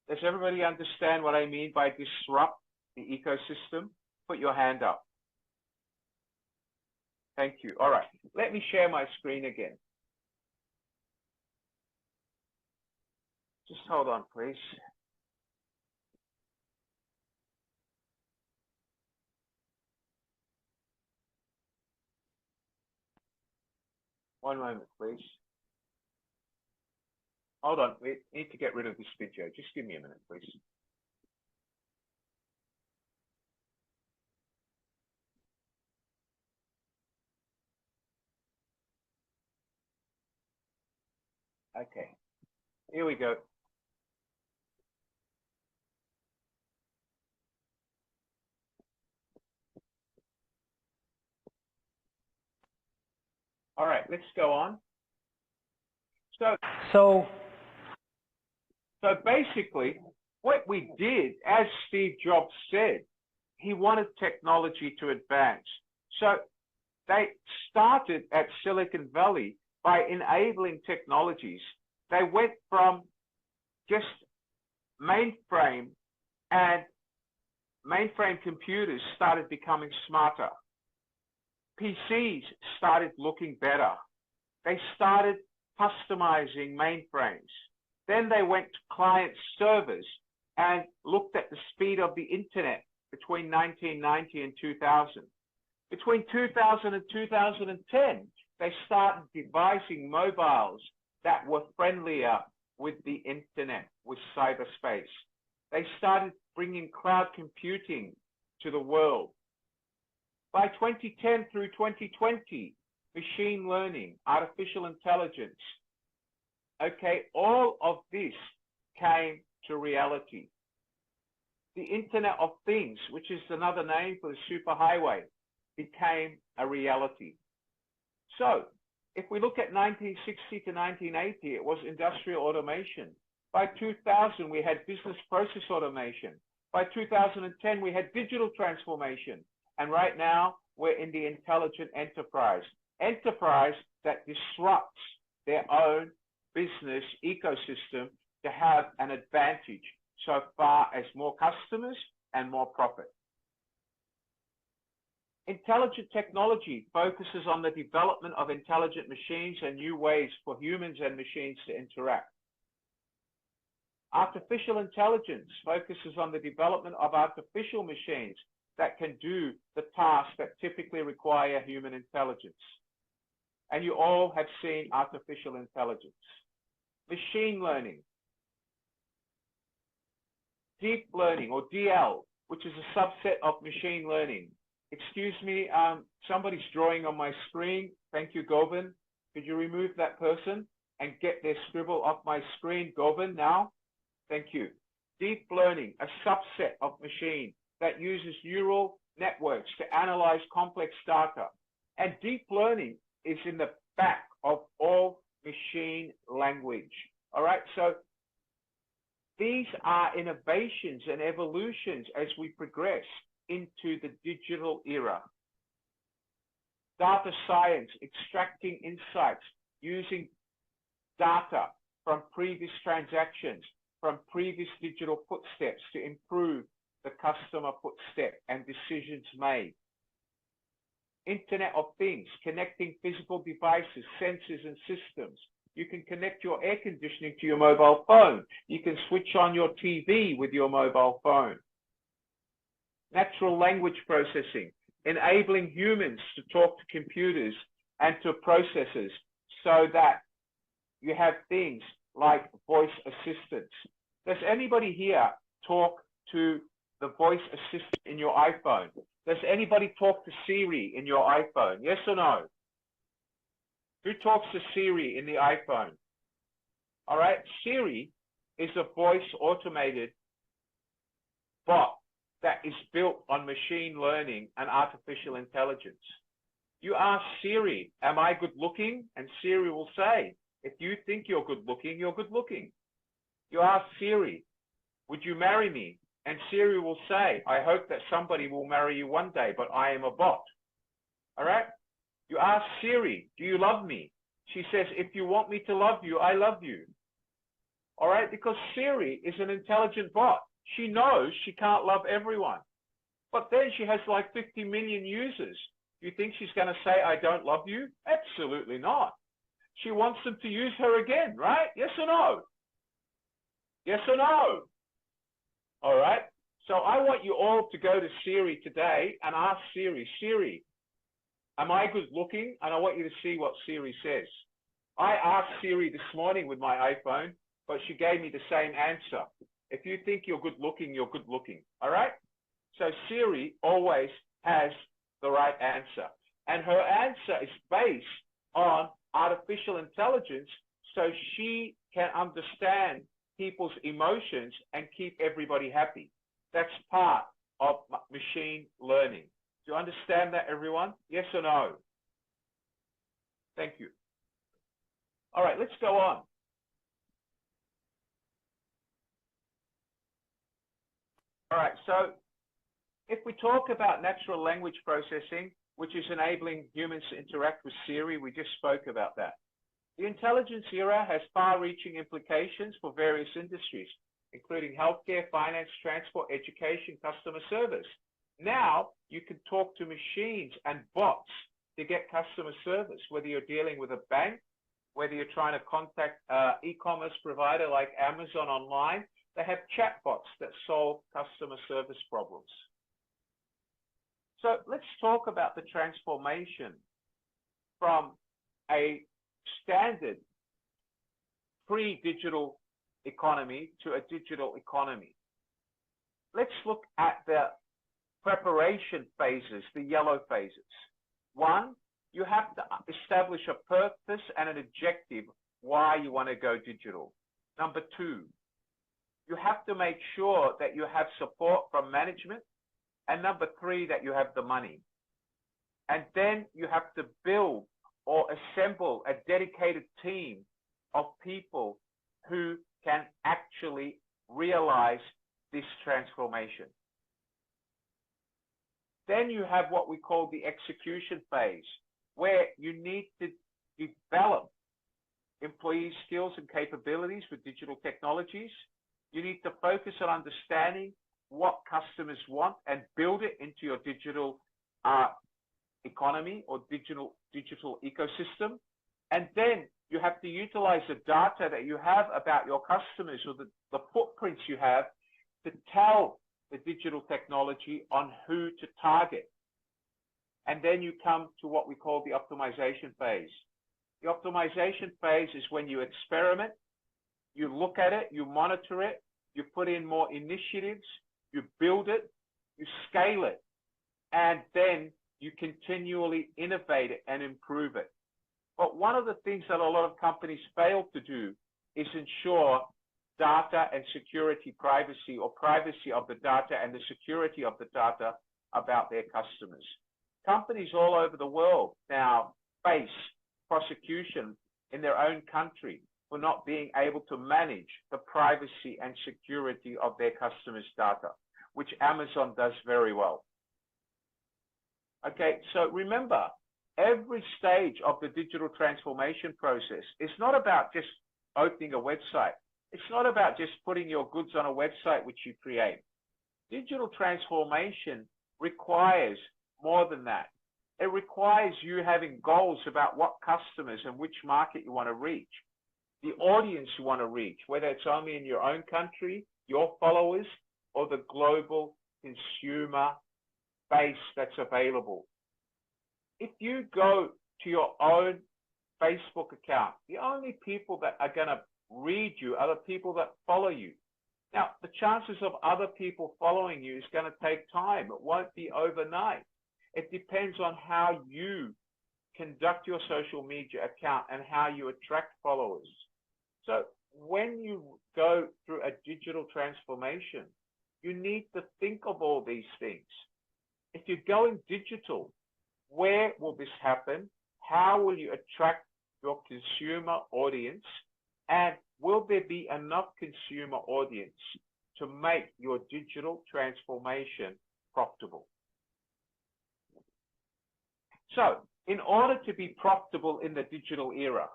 Does everybody understand what I mean by disrupt the ecosystem? Put your hand up. Thank you. All right. Let me share my screen again. Just hold on, please. One moment, please. Hold on. We need to get rid of this video. Just give me a minute, please. here we go. All right, let's go on. So basically, what we did, as Steve Jobs said, he wanted technology to advance. So they started at Silicon Valley by enabling technologies. They went from just mainframe, and mainframe computers started becoming smarter. PCs started looking better. They started customizing mainframes. Then they went to client servers and looked at the speed of the internet between 1990 and 2000. Between 2000 and 2010, they started devising mobiles that were friendlier with the internet, with cyberspace. They started bringing cloud computing to the world. By 2010 through 2020, machine learning, artificial intelligence, okay, all of this came to reality. The Internet of Things, which is another name for the superhighway, became a reality. So if we look at 1960 to 1980, it was industrial automation. By 2000, we had business process automation. By 2010, we had digital transformation. And right now, we're in the intelligent enterprise. Enterprise that disrupts their own business ecosystem to have an advantage so far as more customers and more profit. Intelligent technology focuses on the development of intelligent machines and new ways for humans and machines to interact. Artificial intelligence focuses on the development of artificial machines that can do the tasks that typically require human intelligence. And you all have seen artificial intelligence. Machine learning, deep learning, or DL, which is a subset of machine learning. Excuse me, somebody's drawing on my screen. Thank you, Govind. Could you remove that person and get their scribble off my screen, Govind, now? Thank you. Deep learning, a subset of machine that uses neural networks to analyze complex data. And deep learning is in the back of all machine language. All right, so these are innovations and evolutions as we progress into the digital era. Data science, extracting insights using data from previous transactions, from previous digital footsteps to improve the customer footstep and decisions made. Internet of Things, connecting physical devices, sensors, and systems. You can connect your air conditioning to your mobile phone. You can switch on your TV with your mobile phone. Natural language processing, enabling humans to talk to computers and to processors so that you have things like voice assistants. Does anybody here talk to the voice assistant in your iPhone? Does anybody talk to Siri in your iPhone? Yes or no? Who talks to Siri in the iPhone? All right, Siri is a voice automated bot that is built on machine learning and artificial intelligence. You ask Siri, am I good looking? And Siri will say, if you think you're good looking, you're good looking. You ask Siri, would you marry me? And Siri will say, I hope that somebody will marry you one day, but I am a bot. All right? You ask Siri, do you love me? She says, if you want me to love you, I love you. All right? Because Siri is an intelligent bot. She knows she can't love everyone. But then she has like 50 million users. Do you think she's going to say, I don't love you? Absolutely not. She wants them to use her again, right? Yes or no? Yes or no? All right. So I want you all to go to Siri today and ask Siri, Siri, am I good looking? And I want you to see what Siri says. I asked Siri this morning with my iPhone, but she gave me the same answer. If you think you're good looking, you're good looking. All right. So Siri always has the right answer. And her answer is based on artificial intelligence. So she can understand people's emotions and keep everybody happy. That's part of machine learning. Do you understand that, everyone? Yes or no? Thank you. All right, let's go on. All right, so if we talk about natural language processing, which is enabling humans to interact with Siri, we just spoke about that. The intelligence era has far-reaching implications for various industries, including healthcare, finance, transport, education, customer service. Now, you can talk to machines and bots to get customer service, whether you're dealing with a bank, whether you're trying to contact an e-commerce provider like Amazon online. They have chatbots that solve customer service problems. So let's talk about the transformation from a standard pre-digital economy to a digital economy. Let's look at the preparation phases, the yellow phases. One, you have to establish a purpose and an objective why you want to go digital. Number two, you have to make sure that you have support from management. And number three, that you have the money. And then you have to build or assemble a dedicated team of people who can actually realize this transformation. Then you have what we call the execution phase, where you need to develop employee skills and capabilities with digital technologies. You need to focus on understanding what customers want and build it into your digital economy or digital ecosystem. And then you have to utilize the data that you have about your customers or the footprints you have to tell the digital technology on who to target. And then you come to what we call the optimization phase. The optimization phase is when you experiment, you look at it, you monitor it, you put in more initiatives, you build it, you scale it, and then you continually innovate it and improve it. But one of the things that a lot of companies fail to do is ensure data and security privacy, or privacy of the data and the security of the data about their customers. Companies all over the world now face prosecution in their own country for not being able to manage the privacy and security of their customers' data, which Amazon does very well. Okay, so remember, every stage of the digital transformation process is not about just opening a website. It's not about just putting your goods on a website which you create. Digital transformation requires more than that. It requires you having goals about what customers and which market you want to reach, the audience you want to reach, whether it's only in your own country, your followers, or the global consumer base that's available. If you go to your own Facebook account, the only people that are going to read you are the people that follow you. Now, the chances of other people following you is going to take time. It won't be overnight. It depends on how you conduct your social media account and how you attract followers. So when you go through a digital transformation, you need to think of all these things. If you're going digital, where will this happen? How will you attract your consumer audience? And will there be enough consumer audience to make your digital transformation profitable? So in order to be profitable in the digital era,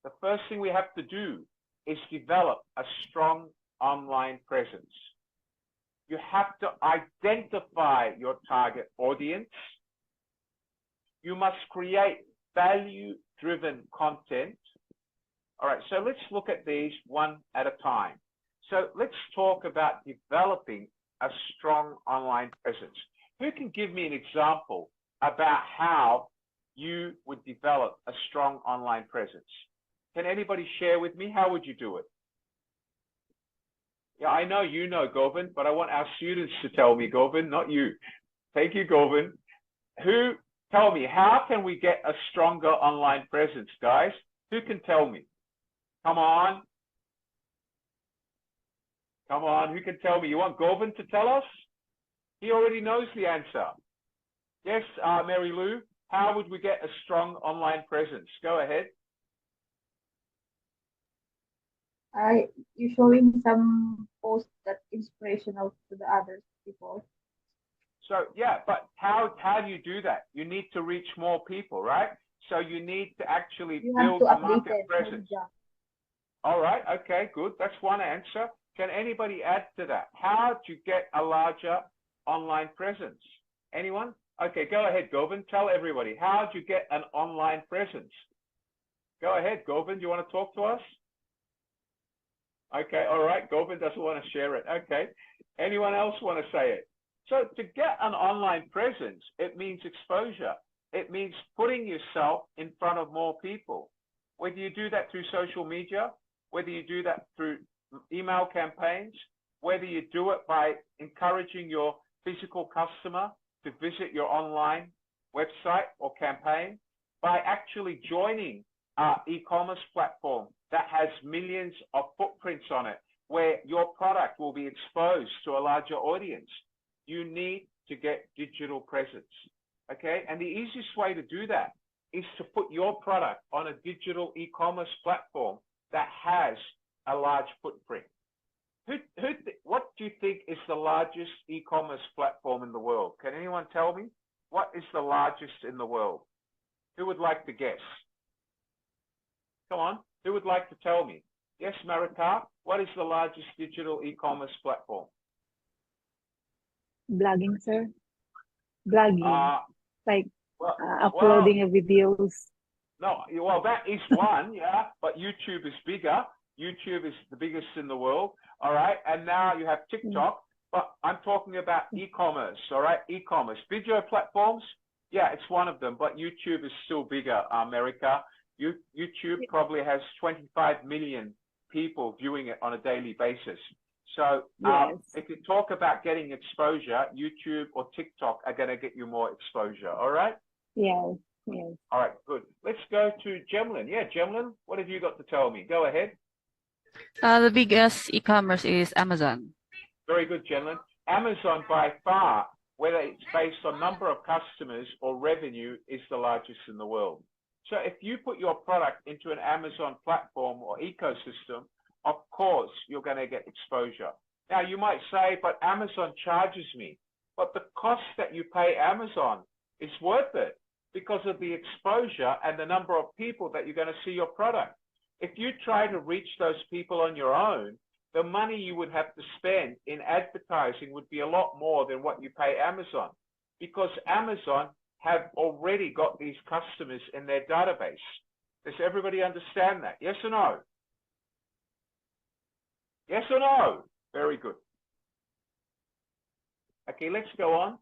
the first thing we have to do is develop a strong online presence. You have to identify your target audience. You must create value-driven content. All right, so let's look at these one at a time. So let's talk about developing a strong online presence. Who can give me an example about how you would develop a strong online presence? Can anybody share with me? How would you do it? Yeah, I know you know, Govind, but I want our students to tell me, Govind, not you. Thank you, Govind. Tell me, how can we get a stronger online presence, guys? Who can tell me? Come on. Come on, who can tell me? You want Govind to tell us? He already knows the answer. Yes, Mary Lou, how would we get a strong online presence? Go ahead. You showing some posts that inspirational to the other people. So yeah, but how do you do that? You need to reach more people, right? So you need to actually build a market presence. All right, okay, good. That's one answer. Can anybody add to that? How do you get a larger online presence? Anyone? Okay, go ahead, Govind. Tell everybody. How do you get an online presence? Go ahead, Govind. You want to talk to us? Okay, all right. Govind doesn't want to share it. Okay. Anyone else want to say it? So to get an online presence, it means exposure. It means putting yourself in front of more people. Whether you do that through social media, whether you do that through email campaigns, whether you do it by encouraging your physical customer to visit your online website or campaign, by actually joining our e-commerce platform that has millions of footprints on it, where your product will be exposed to a larger audience. You need to get digital presence, okay? And the easiest way to do that is to put your product on a digital e-commerce platform that has a large footprint. What do you think is the largest e-commerce platform in the world? Can anyone tell me? What is the largest in the world? Who would like to guess? Come on, who would like to tell me? Yes, Marika, what is the largest digital e-commerce platform? Blogging, sir. Blogging, uploading videos. No, well, that is one, yeah, but YouTube is bigger. YouTube is the biggest in the world, all right? And now you have TikTok, but I'm talking about e-commerce, all right? E-commerce. Video platforms, yeah, it's one of them, but YouTube is still bigger, America. YouTube probably has 25 million people viewing it on a daily basis. So if you talk about getting exposure, YouTube or TikTok are going to get you more exposure, all right? Yes, yes. All right, good. Let's go to Gemlin. Yeah, Gemlin, what have you got to tell me? Go ahead. The biggest e-commerce is Amazon. Very good, Gemlin. Amazon by far, whether it's based on number of customers or revenue, is the largest in the world. So if you put your product into an Amazon platform or ecosystem, of course, you're going to get exposure. Now, you might say, but Amazon charges me. But the cost that you pay Amazon is worth it because of the exposure and the number of people that you're going to see your product. If you try to reach those people on your own, the money you would have to spend in advertising would be a lot more than what you pay Amazon, because Amazon have already got these customers in their database. Does everybody understand that? Yes or no? Yes or no? Very good. Okay, let's go on.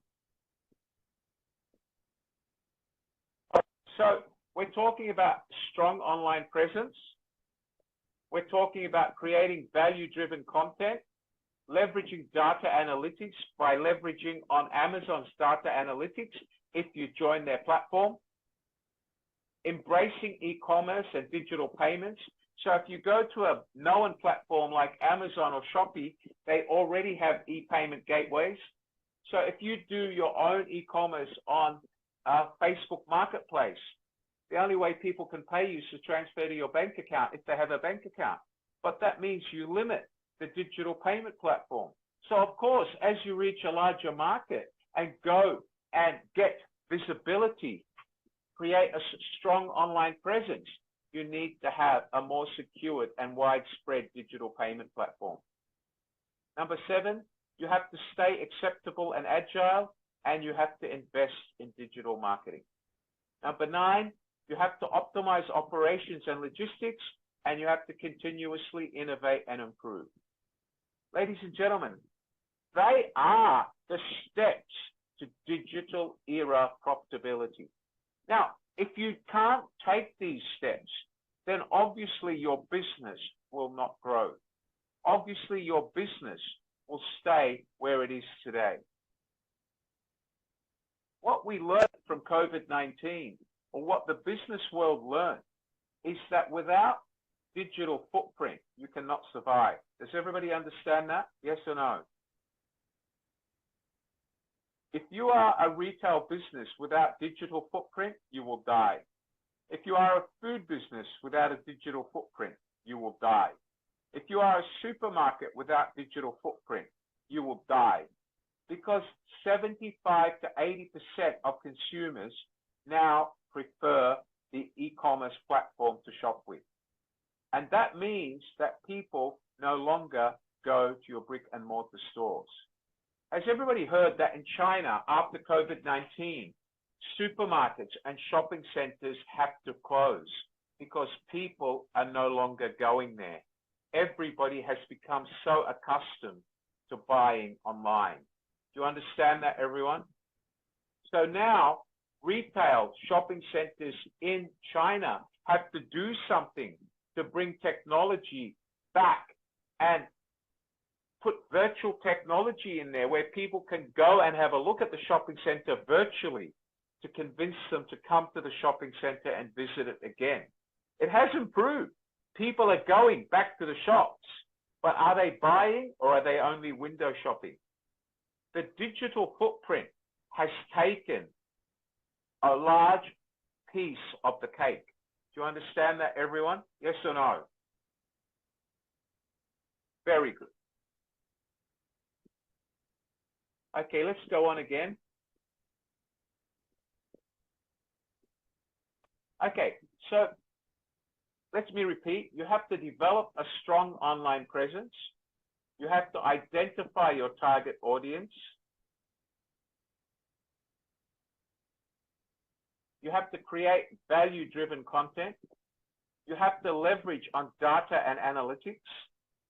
So we're talking about strong online presence. We're talking about creating value-driven content, leveraging data analytics by leveraging on Amazon's data analytics if you join their platform, embracing e-commerce and digital payments. So if you go to a known platform like Amazon or Shopee, they already have e-payment gateways. So if you do your own e-commerce on Facebook Marketplace, the only way people can pay you is to transfer to your bank account if they have a bank account. But that means you limit the digital payment platform. So of course, as you reach a larger market and go and get visibility, create a strong online presence, you need to have a more secured and widespread digital payment platform. Number 7, you have to stay acceptable and agile, and you have to invest in digital marketing. Number 9, you have to optimize operations and logistics, and you have to continuously innovate and improve. Ladies and gentlemen, they are the steps to digital era profitability. Now, if you can't take these steps, then obviously your business will not grow. Obviously, your business will stay where it is today. What we learned from COVID-19, or what the business world learned, is that without digital footprint, you cannot survive. Does everybody understand that? Yes or no? If you are a retail business without digital footprint, you will die. If you are a food business without a digital footprint, you will die. If you are a supermarket without digital footprint, you will die. Because 75 to 80% of consumers now prefer the e-commerce platform to shop with. And that means that people no longer go to your brick and mortar stores. Has everybody heard that in China, after COVID-19, supermarkets and shopping centers have to close because people are no longer going there? Everybody has become so accustomed to buying online. Do you understand that, everyone? So now, retail shopping centers in China have to do something to bring technology back and put virtual technology in there where people can go and have a look at the shopping center virtually to convince them to come to the shopping center and visit it again. It has improved. People are going back to the shops, but are they buying or are they only window shopping? The digital footprint has taken a large piece of the cake. Do you understand that, everyone? Yes or no? Very good. Okay, let's go on again. Okay, so let me repeat. You have to develop a strong online presence. You have to identify your target audience. You have to create value-driven content. You have to leverage on data and analytics.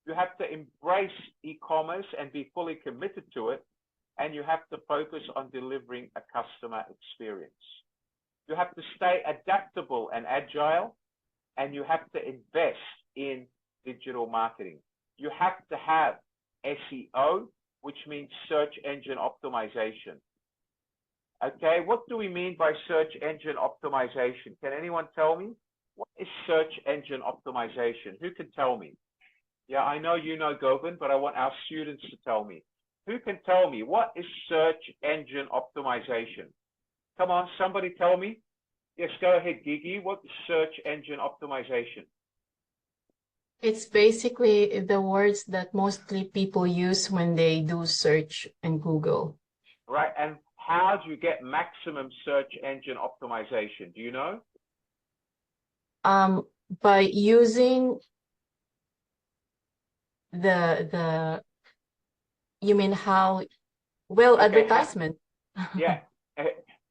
You have to embrace e-commerce and be fully committed to it. And you have to focus on delivering a customer experience. You have to stay adaptable and agile, and you have to invest in digital marketing. You have to have SEO, which means search engine optimization. Okay, what do we mean by search engine optimization? Can anyone tell me? What is search engine optimization? Who can tell me? Yeah, I know you know, Govind, but I want our students to tell me. Who can tell me what is search engine optimization? Come on, somebody tell me. Yes, go ahead, Gigi. What is search engine optimization? It's basically the words that mostly people use when they do search in Google. Right, and how do you get maximum search engine optimization? Do you know? By using you mean how, well, okay, advertisement. Yeah.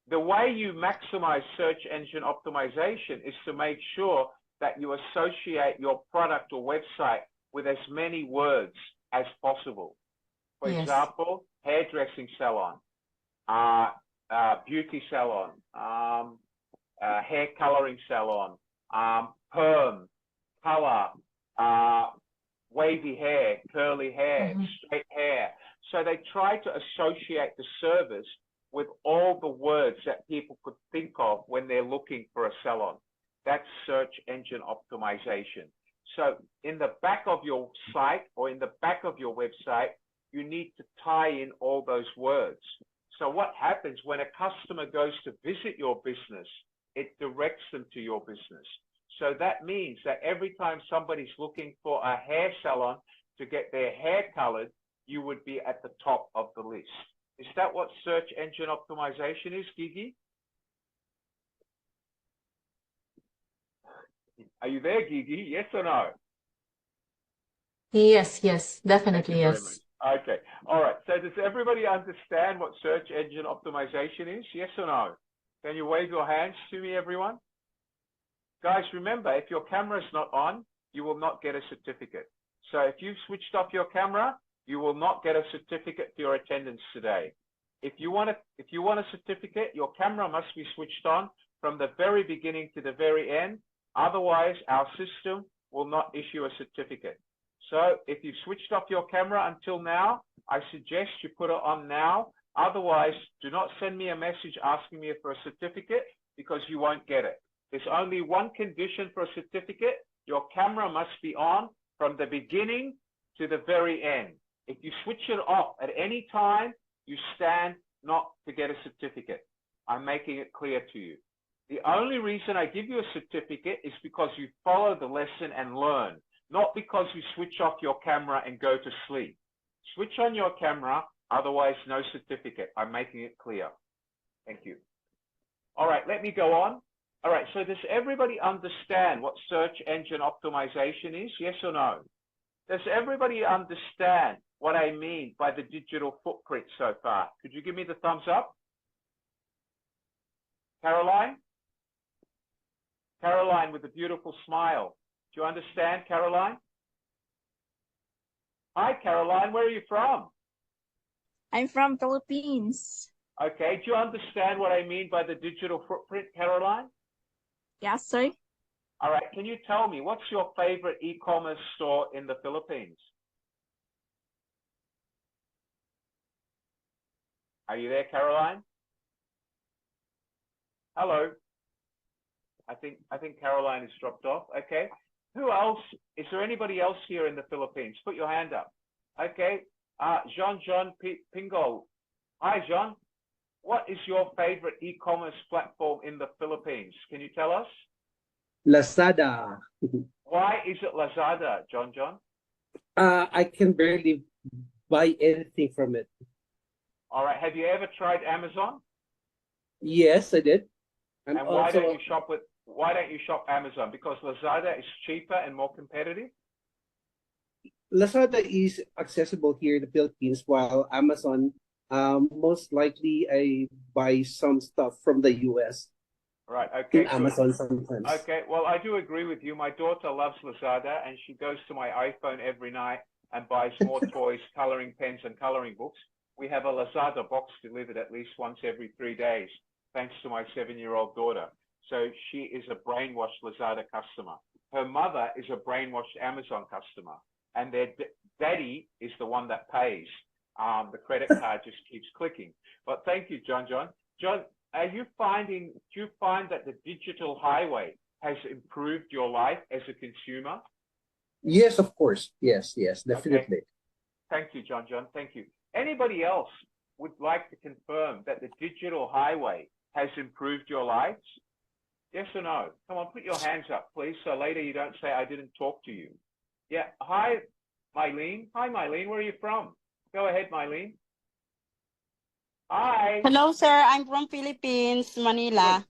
The way you maximize search engine optimization is to make sure that you associate your product or website with as many words as possible. For example, hairdressing salon, beauty salon, hair coloring salon, perm, color, wavy hair, curly hair, straight hair. So they try to associate the service with all the words that people could think of when they're looking for a salon. That's search engine optimization. So in the back of your site or in the back of your website, you need to tie in all those words. So what happens when a customer goes to visit your business, it directs them to your business. So that means that every time somebody's looking for a hair salon to get their hair colored, you would be at the top of the list. Is that what search engine optimization is, Gigi? Are you there, Gigi? Yes or no? Yes, definitely yes. Okay, all right. So does everybody understand what search engine optimization is? Yes or no? Can you wave your hands to me, everyone? Guys, remember, if your camera is not on, you will not get a certificate. So if you've switched off your camera, you will not get a certificate for your attendance today. If you want a certificate, your camera must be switched on from the very beginning to the very end. Otherwise, our system will not issue a certificate. So if you've switched off your camera until now, I suggest you put it on now. Otherwise, do not send me a message asking me for a certificate because you won't get it. There's only one condition for a certificate, Your camera must be on from the beginning to the very end. If you switch it off at any time, you stand not to get a certificate. I'm making it clear to you. The only reason I give you a certificate is because you follow the lesson and learn, not because you switch off your camera and go to sleep. Switch on your camera, otherwise no certificate. I'm making it clear. Thank you. All right, let me go on. All right, so does everybody understand what search engine optimization is? Yes or no? Does everybody understand what I mean by the digital footprint so far? Could you give me the thumbs up? Caroline? Caroline with a beautiful smile. Do you understand, Caroline? Hi, Caroline. Where are you from? I'm from Philippines. Okay. Do you understand what I mean by the digital footprint, Caroline? Yes, sir. All right. Can you tell me what's your favorite e-commerce store in the Philippines? Are you there, Caroline? Hello. I think Caroline has dropped off. Okay. Who else? Is there anybody else here in the Philippines? Put your hand up. Okay. John Pingo. Hi, John. What is your favorite e-commerce platform in the Philippines? Can you tell us? Lazada. Why is it Lazada, John? I can barely buy anything from it. All right. Have you ever tried Amazon? Yes, I did. And why don't you shop Amazon? Because Lazada is cheaper and more competitive? Lazada is accessible here in the Philippines, while Amazon, most likely I buy some stuff from the US. Right, okay. In Amazon sometimes. Okay, well, I do agree with you. My daughter loves Lazada, and she goes to my iPhone every night and buys more toys, coloring pens, and coloring books. We have a Lazada box delivered at least once every 3 days, thanks to my 7-year-old daughter. So she is a brainwashed Lazada customer. Her mother is a brainwashed Amazon customer, and their daddy is the one that pays. The credit card just keeps clicking. But thank you, John. John, do you find that the digital highway has improved your life as a consumer? Yes, of course. Yes, definitely. Okay. Thank you, John. Thank you. Anybody else would like to confirm that the digital highway has improved your lives? Yes or no? Come on, put your hands up, please, so later you don't say I didn't talk to you. Yeah. Hi, Mylene. Hi, Mylene. Where are you from? Go ahead, Mylene. Hi. Hello, sir. I'm from Philippines, Manila.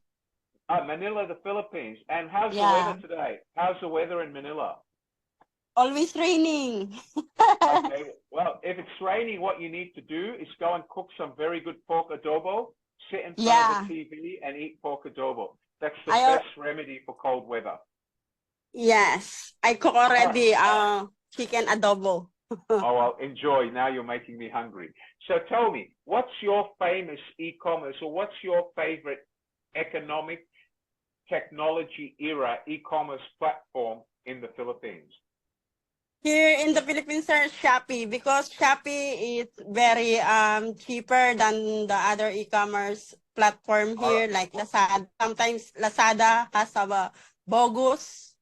Manila, the Philippines. And how's the weather today? How's the weather in Manila? Always raining. Okay. Well, if it's raining, what you need to do is go and cook some very good pork adobo, sit in front of the TV and eat pork adobo. That's the best remedy for cold weather. Yes. I cook already chicken adobo. Oh, well, enjoy. Now you're making me hungry. So tell me, what's your famous e-commerce, or what's your favorite economic technology era e-commerce platform in the Philippines? Here in the Philippines, sir, Shopee, because Shopee is very cheaper than the other e-commerce platform here, like Lazada. Sometimes Lazada has a bogus.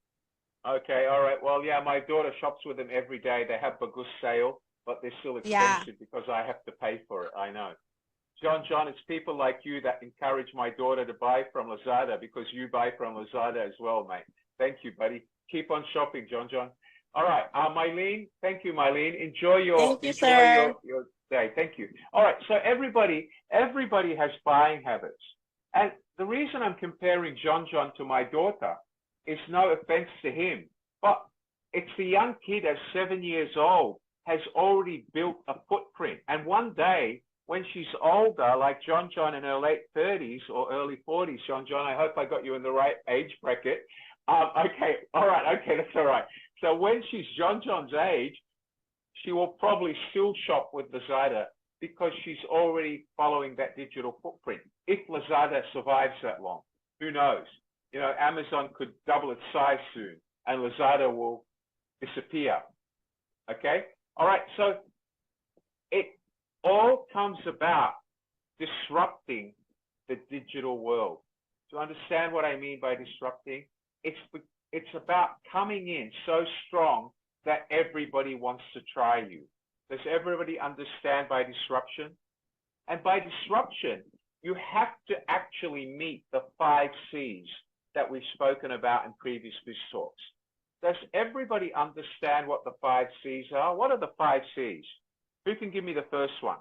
Okay, all right. Well, yeah, my daughter shops with them every day. They have bagus sale, but they're still expensive because I have to pay for it. I know. John, it's people like you that encourage my daughter to buy from Lazada, because you buy from Lazada as well, mate. Thank you, buddy. Keep on shopping, John. All right, Mylene. Thank you, Mylene. Enjoy your day. Thank you. All right, so everybody has buying habits, and the reason I'm comparing John to my daughter, it's no offense to him, but it's the young kid at 7 years old has already built a footprint. And one day when she's older, like John in her late 30s or early 40s, John, I hope I got you in the right age bracket. Okay, all right, okay, that's all right. So when she's John's age, she will probably still shop with Lazada because she's already following that digital footprint. If Lazada survives that long, who knows? You know, Amazon could double its size soon and Lazada will disappear. Okay? All right. So it all comes about disrupting the digital world. To understand what I mean by disrupting, it's it's about coming in so strong that everybody wants to try you. Does everybody understand by disruption? And by disruption, you have to actually meet the 5 C's that we've spoken about in previous BizTalks. Does everybody understand what the 5 C's are? What are the 5 C's? Who can give me the first one?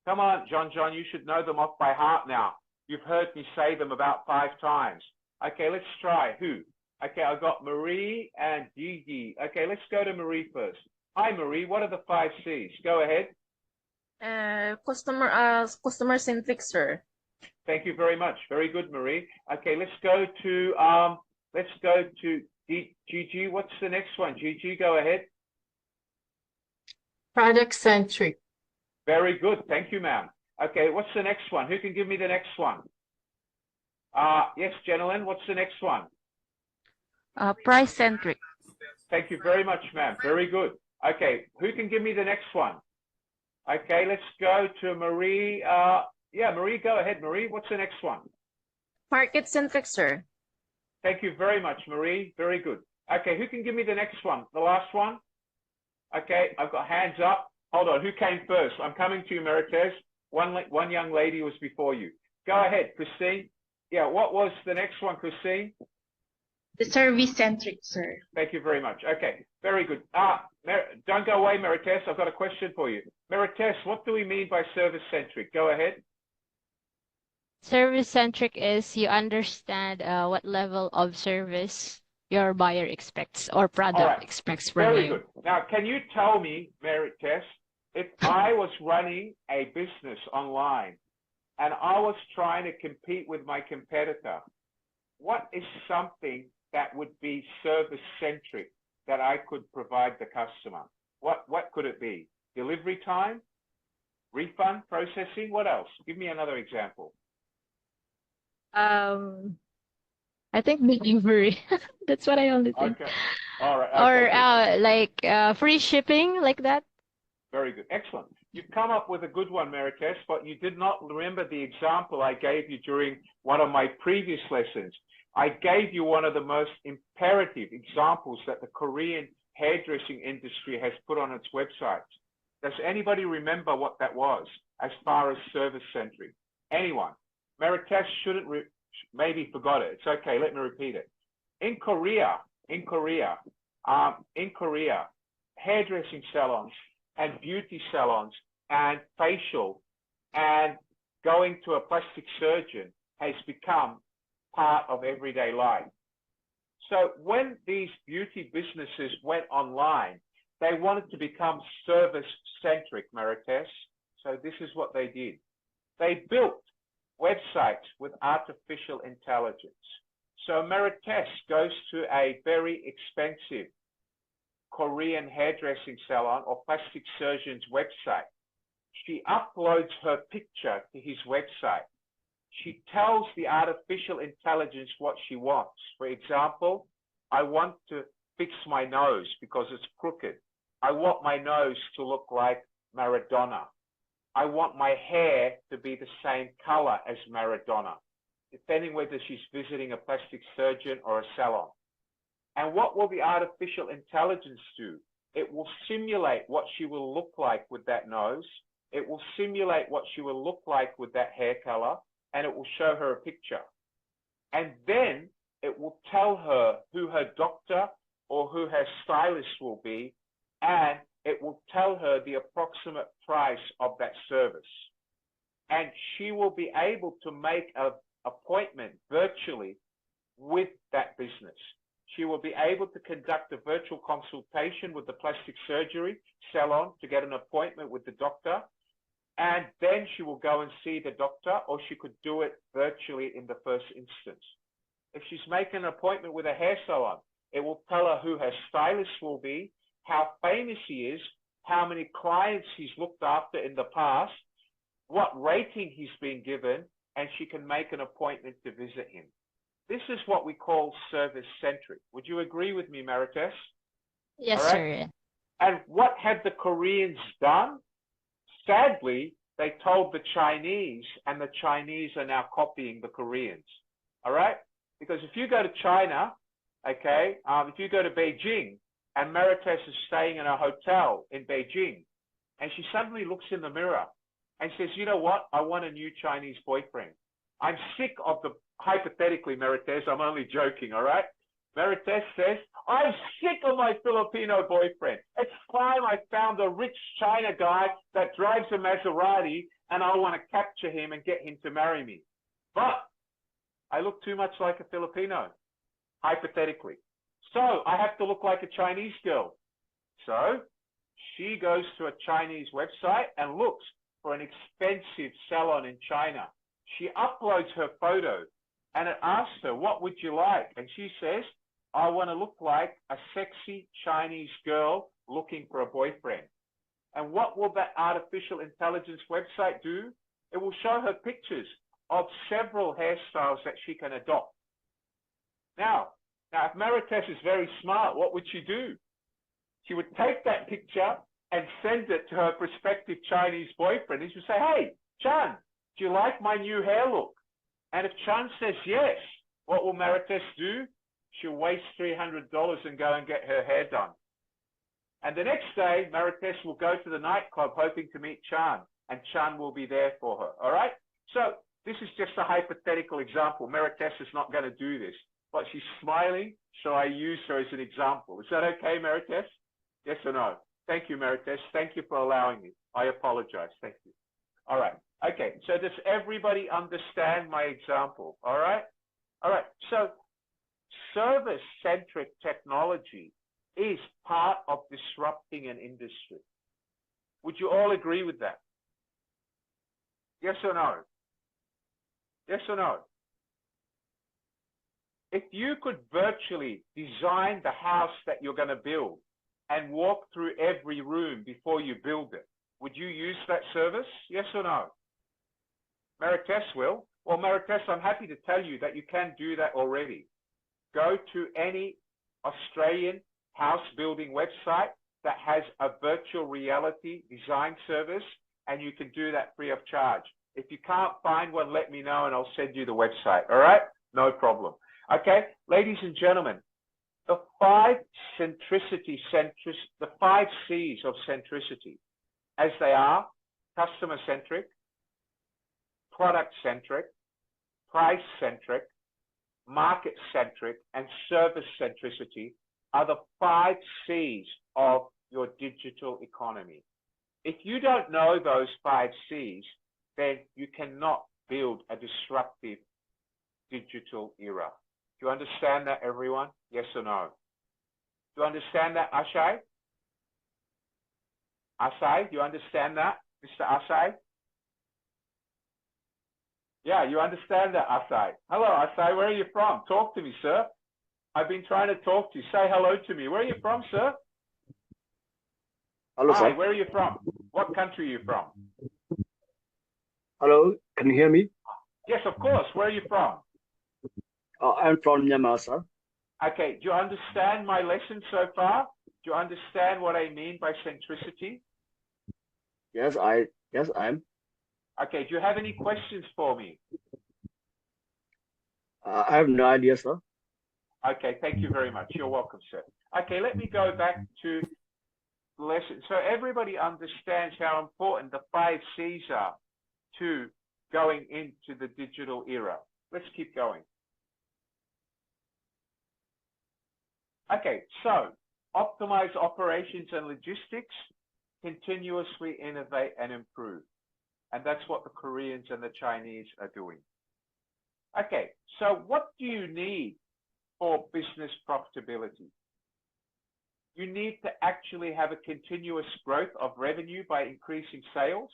Come on, John, you should know them off by heart now. You've heard me say them about 5 times. Okay, let's try. Who? Okay, I've got Marie and Gigi. Okay, let's go to Marie first. Hi, Marie. What are the 5 C's? Go ahead. Customer centric, sir. Thank you very much. Very good, Marie. Okay, let's go to Gigi. What's the next one? Gigi, go ahead. Product centric. Very good. Thank you, ma'am. Okay, what's the next one? Who can give me the next one? Yes, gentlemen, what's the next one? Price centric. Thank you very much, ma'am. Very good. Okay, who can give me the next one? Okay, let's go to Marie. Yeah, Marie, go ahead, Marie. What's the next one? Market centric, sir. Thank you very much, Marie. Very good. Okay, who can give me the next one? The last one? Okay, I've got hands up. Hold on, who came first? I'm coming to you, Marites. One young lady was before you. Go ahead, Christine. Yeah, what was the next one, Christine? The service centric, sir. Thank you very much. Okay, very good. Don't go away, Marites. I've got a question for you. Marites, what do we mean by service centric? Go ahead. Service centric is you understand what level of service your buyer expects or product expects from Very you. good. Now, can you tell me, Marites, if I was running a business online and I was trying to compete with my competitor, what is something that would be service-centric that I could provide the customer? What could it be? Delivery time? Refund processing? What else? Give me another example. I think delivery. That's what I only think. Okay. All right. Okay, Or like free shipping, like that. Very good. Excellent. You've come up with a good one, Marites, but you did not remember the example I gave you during one of my previous lessons. I gave you one of the most imperative examples that the Korean hairdressing industry has put on its website. Does anybody remember what that was as far as service-centric? Anyone? Marites shouldn't, maybe forgot it. It's okay. Let me repeat it. In Korea, hairdressing salons and beauty salons and facial and going to a plastic surgeon has become part of everyday life. So when these beauty businesses went online, they wanted to become service-centric, Marites. So this is what they did. They built websites with artificial intelligence. So Marites goes to a very expensive Korean hairdressing salon or plastic surgeon's website. She uploads her picture to his website. She tells the artificial intelligence what she wants. For example, I want to fix my nose because it's crooked. I want my nose to look like Maradona. I want my hair to be the same color as Maradona, depending whether she's visiting a plastic surgeon or a salon. And what will the artificial intelligence do? It will simulate what she will look like with that nose. It will simulate what she will look like with that hair color, and it will show her a picture. And then it will tell her who her doctor or who her stylist will be, and it will tell her the approximate price of that service. And she will be able to make an appointment virtually with that business. She will be able to conduct a virtual consultation with the plastic surgery salon to get an appointment with the doctor. And then she will go and see the doctor, or she could do it virtually in the first instance. If she's making an appointment with a hair salon, it will tell her who her stylist will be, how famous he is, how many clients he's looked after in the past, what rating he's been given, and she can make an appointment to visit him. This is what we call service-centric. Would you agree with me, Marites? Yes, sir. And what had the Koreans done? Sadly, they told the Chinese, and the Chinese are now copying the Koreans. All right? Because if you go to China, okay, if you go to Beijing and Marites is staying in a hotel in Beijing, and she suddenly looks in the mirror and says, you know what, I want a new Chinese boyfriend. I'm sick of the, hypothetically, Marites, I'm only joking, all right? Marites says, I'm sick of my Filipino boyfriend. It's time I found a rich China guy that drives a Maserati, and I want to capture him and get him to marry me. But I look too much like a Filipino, hypothetically. So I have to look like a Chinese girl. So she goes to a Chinese website and looks for an expensive salon in China. She uploads her photo and it asks her, what would you like? And she says, I want to look like a sexy Chinese girl looking for a boyfriend. And what will that artificial intelligence website do? It will show her pictures of several hairstyles that she can adopt. Now if Marites is very smart, what would she do? She would take that picture and send it to her prospective Chinese boyfriend. And she would say, hey, Chan, do you like my new hair look? And if Chan says yes, what will Marites do? She'll waste $300 and go and get her hair done. And the next day, Marites will go to the nightclub hoping to meet Chan, and Chan will be there for her, all right? So this is just a hypothetical example. Marites is not going to do this, but she's smiling, so I use her as an example. Is that okay, Marites? Yes or no? Thank you, Marites. Thank you for allowing me. I apologize. Thank you. All right. Okay. So does everybody understand my example? All right. All right. So service-centric technology is part of disrupting an industry. Would you all agree with that? Yes or no? Yes or no? If you could virtually design the house that you're going to build and walk through every room before you build it, would you use that service? Yes or no? Marites will. Well, Marites, I'm happy to tell you that you can do that already. Go to any Australian house building website that has a virtual reality design service, and you can do that free of charge. If you can't find one, let me know and I'll send you the website. All right? No problem. Okay, ladies and gentlemen, the five C's of centricity, as they are customer-centric, product-centric, price-centric, market-centric, and service-centricity, are the 5 C's of your digital economy. If you don't know those 5 C's, then you cannot build a disruptive digital era. Do you understand that, everyone? Yes or no? Do you understand that, Ashai? Asai, do you understand that, Mr. Asai? Yeah, you understand that, Asai. Hello, Asai, where are you from? Talk to me, sir. I've been trying to talk to you. Say hello to me. Where are you from, sir? Hello, Hi, sir. where are you from? What country are you from? Hello, can you hear me? Yes, of course. Where are you from? I'm from Myanmar, sir. Okay, do you understand my lesson so far? Do you understand what I mean by centricity? Yes, I'm. Okay, do you have any questions for me? I have no idea, sir. Okay, thank you very much. You're welcome, sir. Okay, let me go back to the lesson. So everybody understands how important the 5 C's are to going into the digital era. Let's keep going. Okay, so optimize operations and logistics, continuously innovate and improve. And that's what the Koreans and the Chinese are doing. Okay, so what do you need for business profitability? You need to actually have a continuous growth of revenue by increasing sales.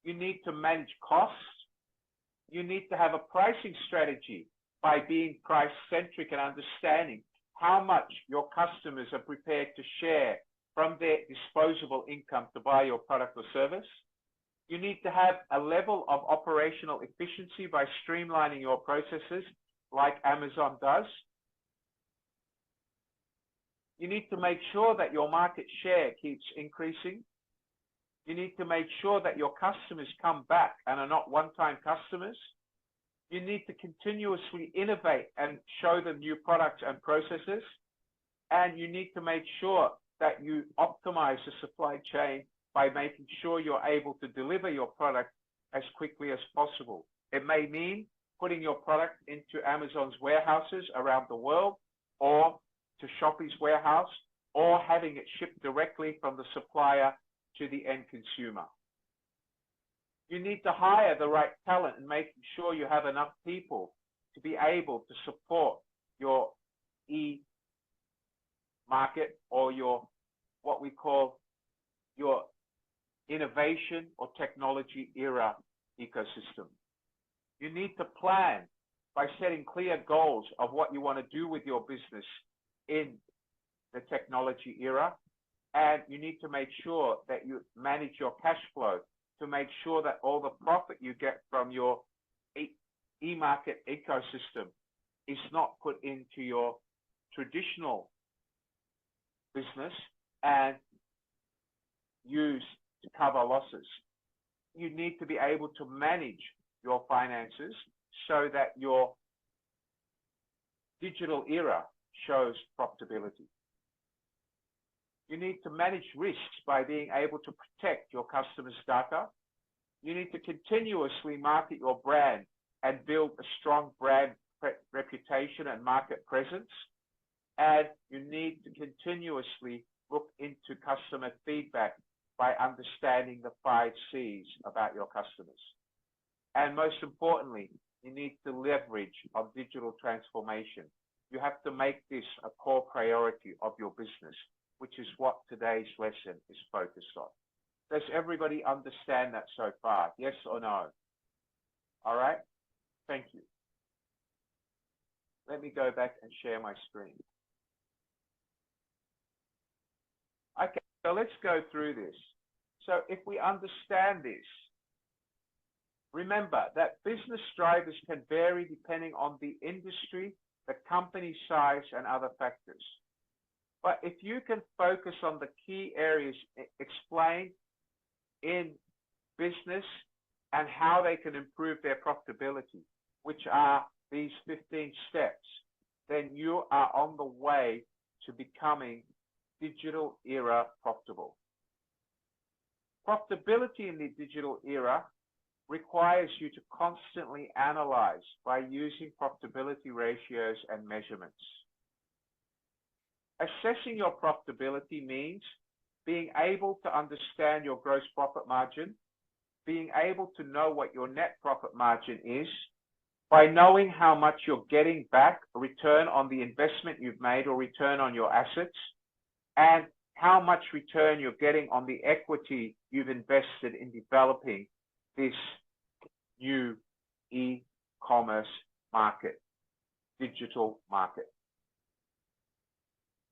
You need to manage costs. You need to have a pricing strategy by being price-centric and understanding how much your customers are prepared to share from their disposable income to buy your product or service. You need to have a level of operational efficiency by streamlining your processes like Amazon does. You need to make sure that your market share keeps increasing. You need to make sure that your customers come back and are not one-time customers. You need to continuously innovate and show them new products and processes. And you need to make sure that you optimize the supply chain by making sure you're able to deliver your product as quickly as possible. It may mean putting your product into Amazon's warehouses around the world, or to Shopee's warehouse, or having it shipped directly from the supplier to the end consumer. You need to hire the right talent and making sure you have enough people to be able to support your e-market or your, what we call your innovation or technology era ecosystem. You need to plan by setting clear goals of what you want to do with your business in the technology era, and you need to make sure that you manage your cash flow to make sure that all the profit you get from your e-market ecosystem is not put into your traditional business and used to cover losses. You need to be able to manage your finances so that your digital era shows profitability. You need to manage risks by being able to protect your customers' data. You need to continuously market your brand and build a strong brand reputation and market presence. And you need to continuously look into customer feedback by understanding the 5 C's about your customers. And most importantly, you need to leverage on digital transformation. You have to make this a core priority of your business, which is what today's lesson is focused on. Does everybody understand that so far? Yes or no? All right. Thank you. Let me go back and share my screen. Okay, so let's go through this. So if we understand this, remember that business drivers can vary depending on the industry, the company size, and other factors. But if you can focus on the key areas explained in business and how they can improve their profitability, which are these 15 steps, then you are on the way to becoming digital era profitable. Profitability in the digital era requires you to constantly analyze by using profitability ratios and measurements. Assessing your profitability means being able to understand your gross profit margin, being able to know what your net profit margin is, by knowing how much you're getting back, a return on the investment you've made or return on your assets, and how much return you're getting on the equity you've invested in developing this new e-commerce market, digital market.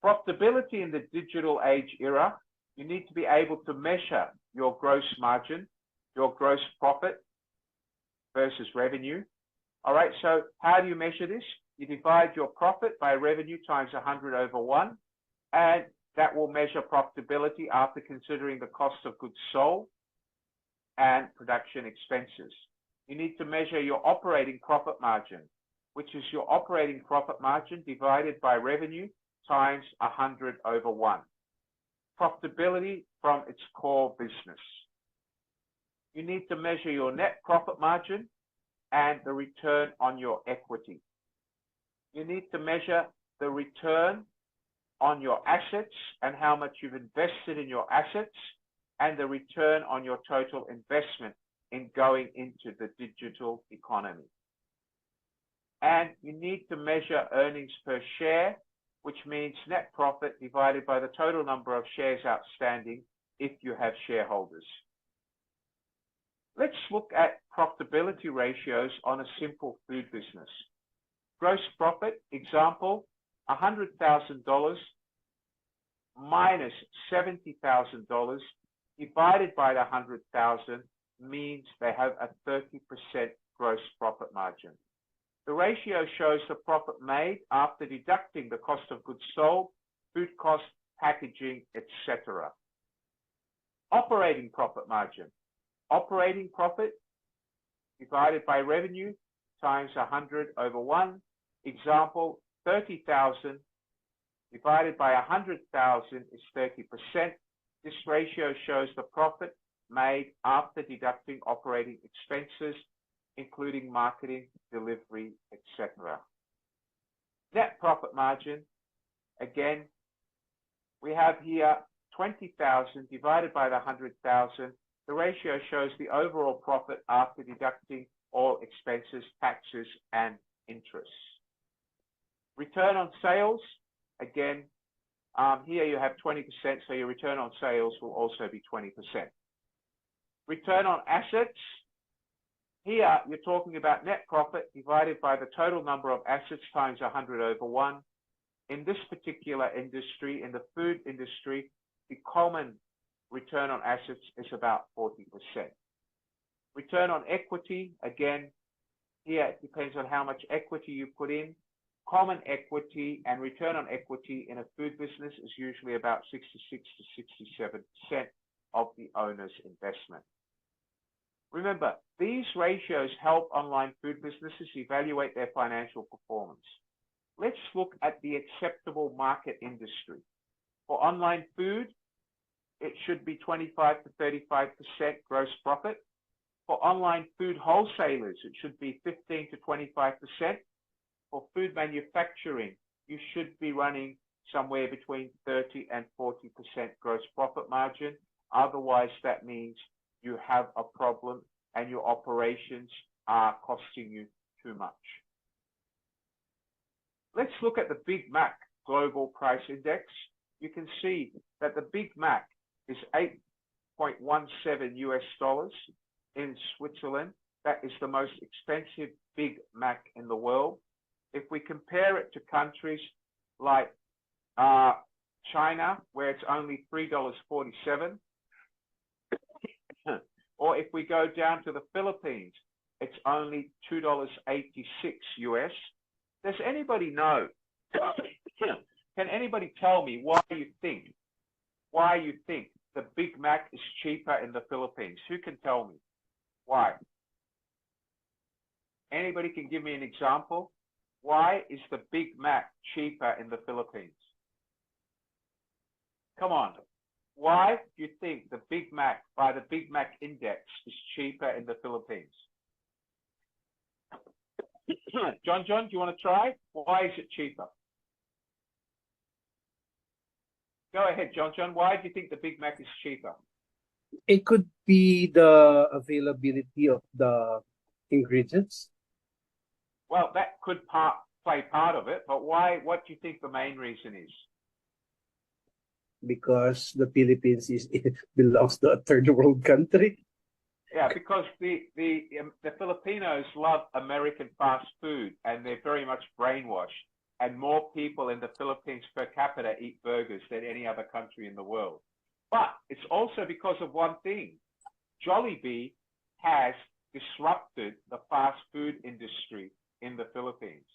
Profitability in the digital age era, you need to be able to measure your gross margin, your gross profit versus revenue. All right, so how do you measure this? You divide your profit by revenue times 100/1, and that will measure profitability after considering the cost of goods sold and production expenses. You need to measure your operating profit margin, which is your operating profit margin divided by revenue times 100/1. Profitability from its core business. You need to measure your net profit margin and the return on your equity. You need to measure the return on your assets and how much you've invested in your assets, and the return on your total investment in going into the digital economy. And you need to measure earnings per share, which means net profit divided by the total number of shares outstanding if you have shareholders. Let's look at profitability ratios on a simple food business. Gross profit, example, $100,000 minus $70,000 divided by the 100,000 means they have a 30% gross profit margin. The ratio shows the profit made after deducting the cost of goods sold, food costs, packaging, etc. Operating profit margin. Operating profit divided by revenue times 100 over 1. Example, 30,000 divided by 100,000 is 30%. This ratio shows the profit made after deducting operating expenses, including marketing, delivery, etc. Net profit margin, again, we have here 20,000 divided by the 100,000. The ratio shows the overall profit after deducting all expenses, taxes, and interest. Return on sales, again, here you have 20%, so your return on sales will also be 20%. Return on assets, here you're talking about net profit divided by the total number of assets times 100 over 1. In this particular industry, in the food industry, the common return on assets is about 40%. Return on equity, again, here it depends on how much equity you put in. Common equity and return on equity in a food business is usually about 66 to 67% of the owner's investment. Remember, these ratios help online food businesses evaluate their financial performance. Let's look at the acceptable market industry. For online food, it should be 25 to 35% gross profit. For online food wholesalers, it should be 15 to 25%. For food manufacturing, you should be running somewhere between 30 and 40% gross profit margin. Otherwise, that means you have a problem and your operations are costing you too much. Let's look at the Big Mac Global Price Index. You can see that the Big Mac is 8.17 US dollars in Switzerland. That is the most expensive Big Mac in the world. If we compare it to countries like China, where it's only $3.47, or if we go down to the Philippines, it's only $2.86 US. Does anybody know? Can anybody tell me why you think the Big Mac is cheaper in the Philippines? Who can tell me why? Anybody can give me an example? Why is the Big Mac cheaper in the Philippines? Come on. Why do you think the Big Mac, by the Big Mac index, is cheaper in the Philippines? John, do you want to try? Why is it cheaper? Go ahead, John. Why do you think the Big Mac is cheaper? It could be the availability of the ingredients. Well, that could play part of it, but why? What do you think the main reason is? Because the Philippines belongs to a third world country. Yeah, because the Filipinos love American fast food and they're very much brainwashed. And more people in the Philippines per capita eat burgers than any other country in the world. But it's also because of one thing. Jollibee has disrupted the fast food industry in the Philippines.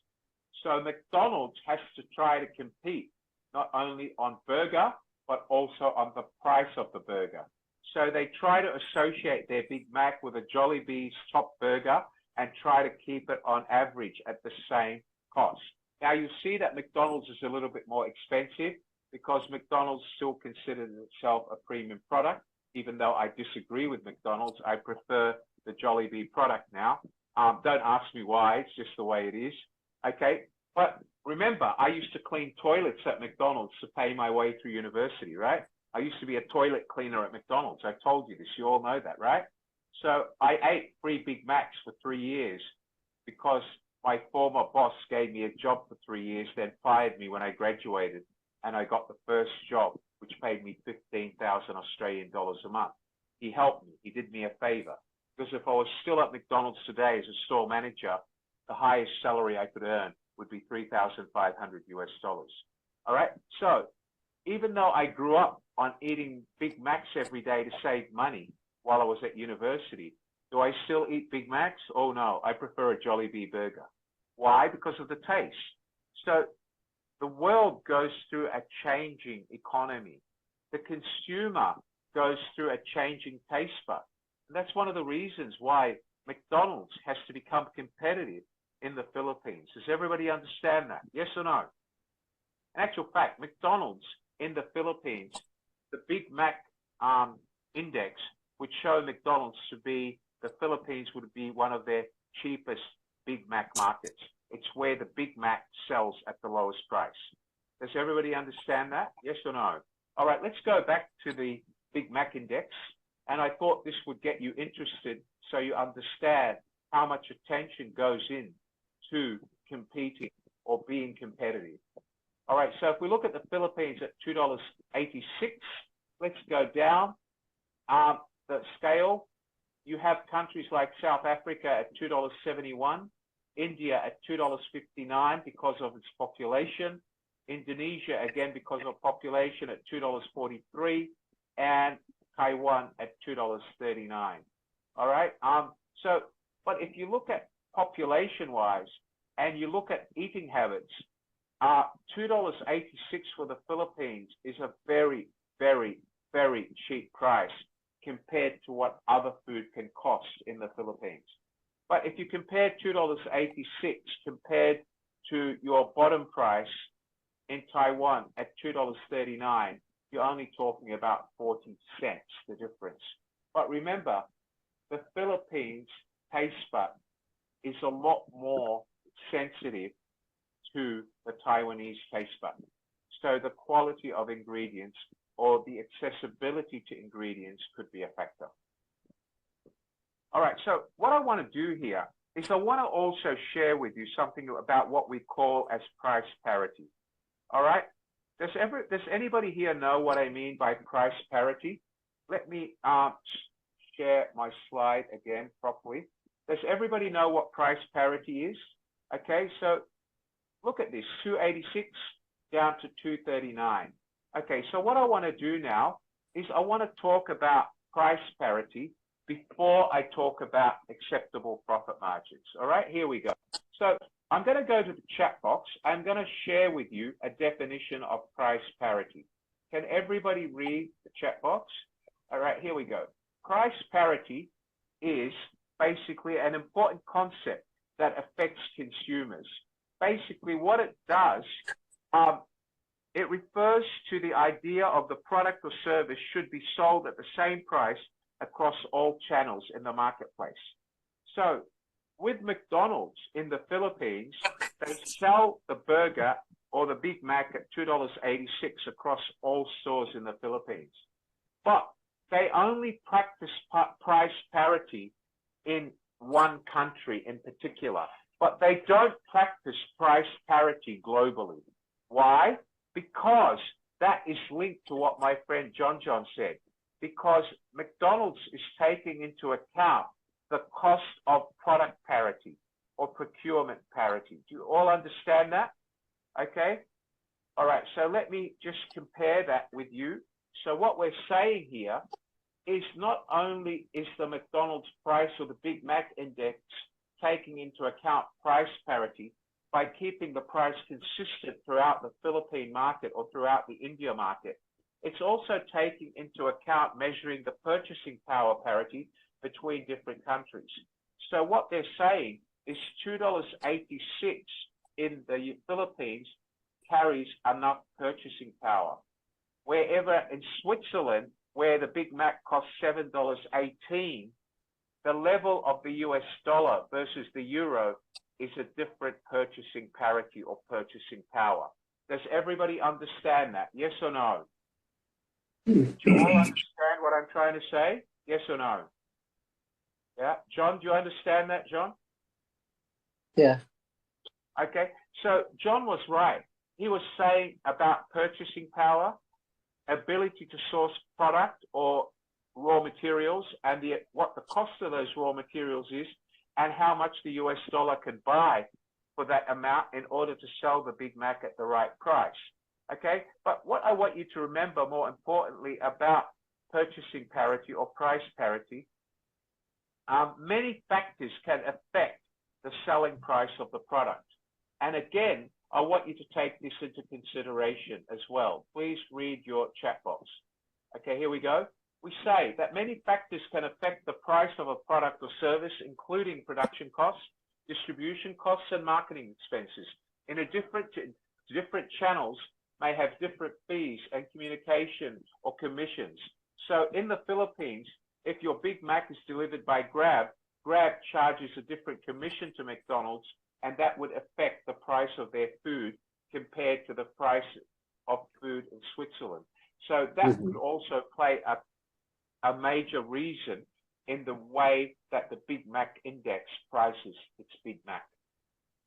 So McDonald's has to try to compete not only on burger, but also on the price of the burger. So they try to associate their Big Mac with a Jollibee's top burger and try to keep it on average at the same cost. Now you see that McDonald's is a little bit more expensive because McDonald's still considers itself a premium product. Even though I disagree with McDonald's, I prefer the Jollibee product now. Don't ask me why, it's just the way it is. Okay, but remember, I used to clean toilets at McDonald's to pay my way through university, right? I used to be a toilet cleaner at McDonald's. I've told you this, you all know that, right? So I ate 3 Big Macs for 3 years because my former boss gave me a job for 3 years, then fired me when I graduated, and I got the first job, which paid me 15,000 Australian dollars a month. He helped me. He did me a favor. Because if I was still at McDonald's today as a store manager, the highest salary I could earn would be 3,500 US dollars. All right. So even though I grew up on eating Big Macs every day to save money while I was at university, do I still eat Big Macs? Oh, no, I prefer a Jollibee burger. Why? Because of the taste. So the world goes through a changing economy. The consumer goes through a changing taste bud. And that's one of the reasons why McDonald's has to become competitive in the Philippines. Does everybody understand that? Yes or no? In actual fact, McDonald's in the Philippines, the Big Mac index would show McDonald's to be, the Philippines would be one of their cheapest Big Mac markets. It's where the Big Mac sells at the lowest price. Does everybody understand that? Yes or no? All right, let's go back to the Big Mac index. And I thought this would get you interested so you understand how much attention goes in to competing or being competitive. All right, so if we look at the Philippines at $2.86, let's go down the scale. You have countries like South Africa at $2.71, India at $2.59 because of its population, Indonesia, again, because of population, at $2.43, and Taiwan at $2.39. All right. But if you look at population-wise and you look at eating habits, $2.86 for the Philippines is a very, very, very cheap price compared to what other food can cost in the Philippines. But if you compare $2.86 compared to your bottom price in Taiwan at $2.39, you're only talking about 40 cents, the difference. But remember, the Philippines taste bud is a lot more sensitive to the Taiwanese taste bud. So the quality of ingredients or the accessibility to ingredients could be a factor. All right, so what I want to do here is I want to also share with you something about what we call as price parity. All right, does anybody here know what I mean by price parity? Let me share my slide again properly. Does everybody know what price parity is? Okay, so look at this, 286 down to 239. Okay, so what I want to do now is I want to talk about price parity before I talk about acceptable profit margins. All right, here we go. So I'm going to go to the chat box. I'm going to share with you a definition of price parity. Can everybody read the chat box? All right, here we go. Price parity is basically an important concept that affects consumers. Basically, what it does, it refers to the idea of the product or service should be sold at the same price across all channels in the marketplace. So with McDonald's in the Philippines, they sell the burger or the Big Mac at $2.86 across all stores in the Philippines. But they only practice price parity in one country in particular, but they don't practice price parity globally. Why? Because that is linked to what my friend John said, because McDonald's is taking into account the cost of product parity or procurement parity. Do you all understand that? Okay. All right. So let me just compare that with you. So what we're saying here is not only is the McDonald's price or the Big Mac index taking into account price parity by keeping the price consistent throughout the Philippine market or throughout the India market, it's also taking into account measuring the purchasing power parity between different countries. So what they're saying is $2.86 in the Philippines carries enough purchasing power. Wherever in Switzerland, where the Big Mac costs $7.18, the level of the US dollar versus the euro is a different purchasing parity or purchasing power. Does everybody understand that? Yes or no? Do you all understand what I'm trying to say? Yes or no? Yeah. John, do you understand that, John? Yeah. Okay. So John was right. He was saying about purchasing power, ability to source product or raw materials, and what the cost of those raw materials is, and how much the US dollar can buy for that amount in order to sell the Big Mac at the right price. Okay, but what I want you to remember more importantly about purchasing parity or price parity, many factors can affect the selling price of the product. And again, I want you to take this into consideration as well. Please read your chat box. Okay, here we go. We say that many factors can affect the price of a product or service, including production costs, distribution costs, and marketing expenses. In different channels may have different fees and communication or commissions. So in the Philippines, if your Big Mac is delivered by Grab, Grab charges a different commission to McDonald's, and that would affect the price of their food compared to the price of food in Switzerland. So that would also play a major reason in the way that the Big Mac index prices its Big Mac.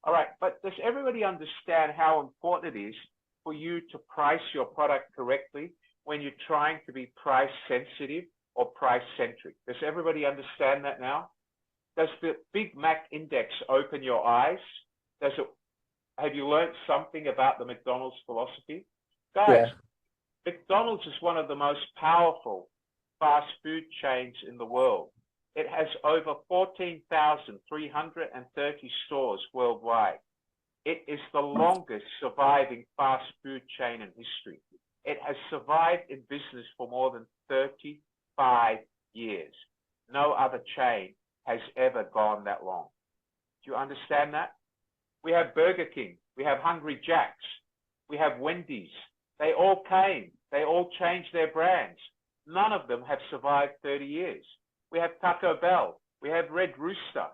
All right, but does everybody understand how important it is for you to price your product correctly when you're trying to be price sensitive or price centric? Does everybody understand that now? Does the Big Mac index open your eyes? Have you learned something about the McDonald's philosophy? Guys, McDonald's is one of the most powerful fast food chains in the world. It has over 14,330 stores worldwide. It is the longest surviving fast food chain in history. It has survived in business for more than 35 years. No other chain has ever gone that long. Do you understand that? We have Burger King, we have Hungry Jack's, we have Wendy's. They all came, they all changed their brands. None of them have survived 30 years. We have Taco Bell, we have Red Rooster,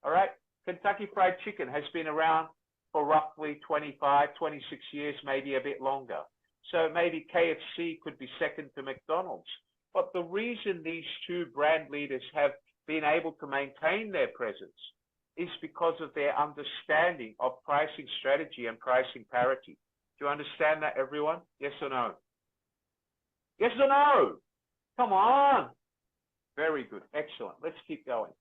all right? Kentucky Fried Chicken has been around for roughly 25, 26 years, maybe a bit longer. So maybe KFC could be second to McDonald's. But the reason these two brand leaders have been able to maintain their presence is because of their understanding of pricing strategy and pricing parity. Do you understand that, everyone? Yes or no? Yes or no? Come on. Very good. Excellent. Let's keep going.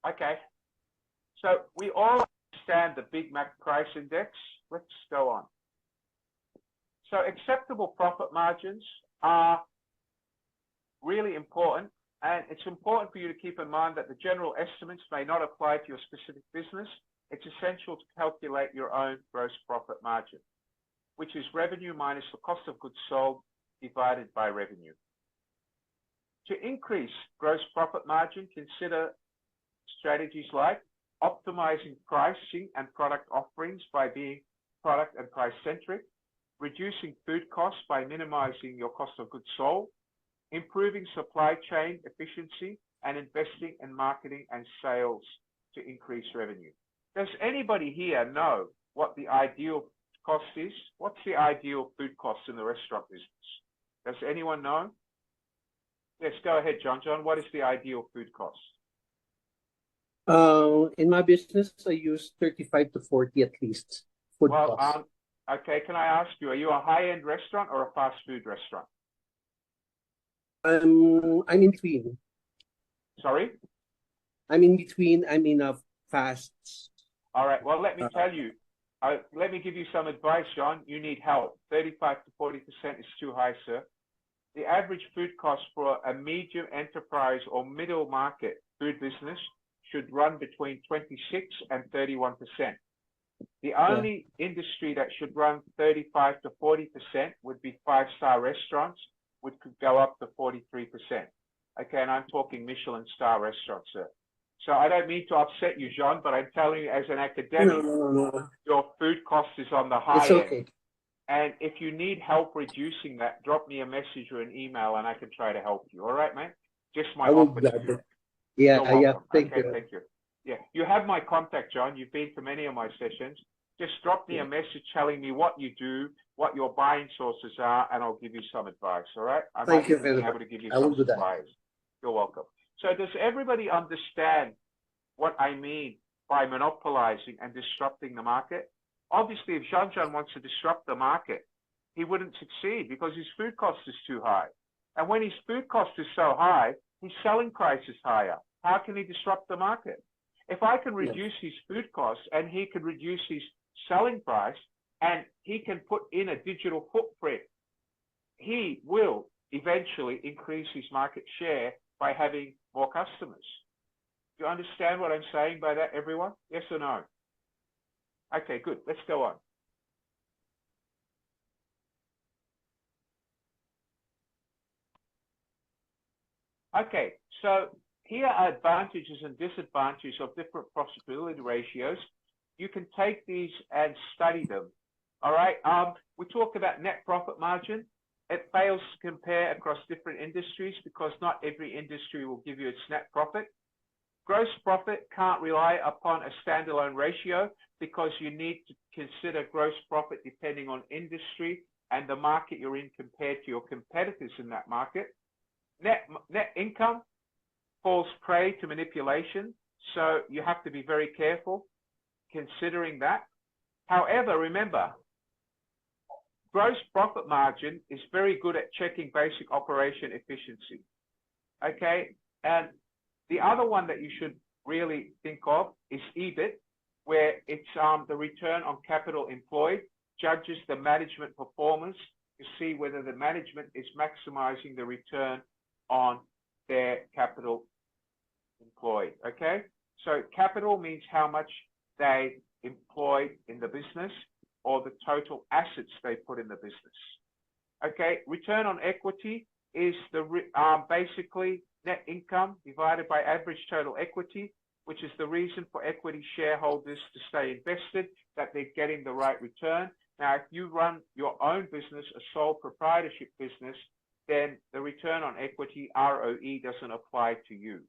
Okay. So we all understand the Big Mac price index. Let's go on. So acceptable profit margins are really important, and it's important for you to keep in mind that the general estimates may not apply to your specific business. It's essential to calculate your own gross profit margin, which is revenue minus the cost of goods sold divided by revenue. To increase gross profit margin, consider strategies like optimizing pricing and product offerings by being product and price centric, reducing food costs by minimizing your cost of goods sold, improving supply chain efficiency, and investing in marketing and sales to increase revenue. Does anybody here know what the ideal cost is? What's the ideal food cost in the restaurant business? Does anyone know? Yes, go ahead, John. John, what is the ideal food cost? In my business, I use 35 to 40 at least. Food costs. Okay, can I ask you, are you a high-end restaurant or a fast food restaurant? I'm in between. Sorry? I'm in between. I'm in a fast. All right, well, let me tell you. Let me give you some advice, John. You need help. 35 to 40% is too high, sir. The average food cost for a medium enterprise or middle market food business should run between 26 and 31%. The only industry that should run 35 to 40% would be five-star restaurants, which could go up to 43%. Okay, and I'm talking Michelin star restaurants, sir. So I don't mean to upset you, John, but I'm telling you as an academic, your food cost is on the high end. And if you need help reducing that, drop me a message or an email and I can try to help you. All right, mate? Just my offer to you. Yeah, thank you. Thank you. Yeah, you have my contact, John. You've been to many of my sessions. Just drop me a message telling me what you do, what your buying sources are, and I'll give you some advice, all right? Thank you very be much. able to give you I will some do that. supplies. You're welcome. So does everybody understand what I mean by monopolizing and disrupting the market? Obviously, if Jean-Jean wants to disrupt the market, he wouldn't succeed because his food cost is too high. And when his food cost is so high, his selling price is higher. How can he disrupt the market? If I can reduce his food costs and he can reduce his selling price and he can put in a digital footprint, he will eventually increase his market share by having more customers. Do you understand what I'm saying by that, everyone? Yes or no? Okay, good. Let's go on. Okay, so here are advantages and disadvantages of different profitability ratios. You can take these and study them. All right. We talked about net profit margin. It fails to compare across different industries because not every industry will give you its net profit. Gross profit can't rely upon a standalone ratio because you need to consider gross profit depending on industry and the market you're in compared to your competitors in that market. Net income falls prey to manipulation, so you have to be very careful considering that. However, remember, gross profit margin is very good at checking basic operation efficiency. Okay, and the other one that you should really think of is EBIT, where it's the return on capital employed, judges the management performance to see whether the management is maximizing the return on their capital employed. Okay, so capital means how much they employ in the business or the total assets they put in the business. Okay, return on equity is the basically net income divided by average total equity, which is the reason for equity shareholders to stay invested, that they're getting the right return. Now, if you run your own business, a sole proprietorship business, then the return on equity, ROE, doesn't apply to you.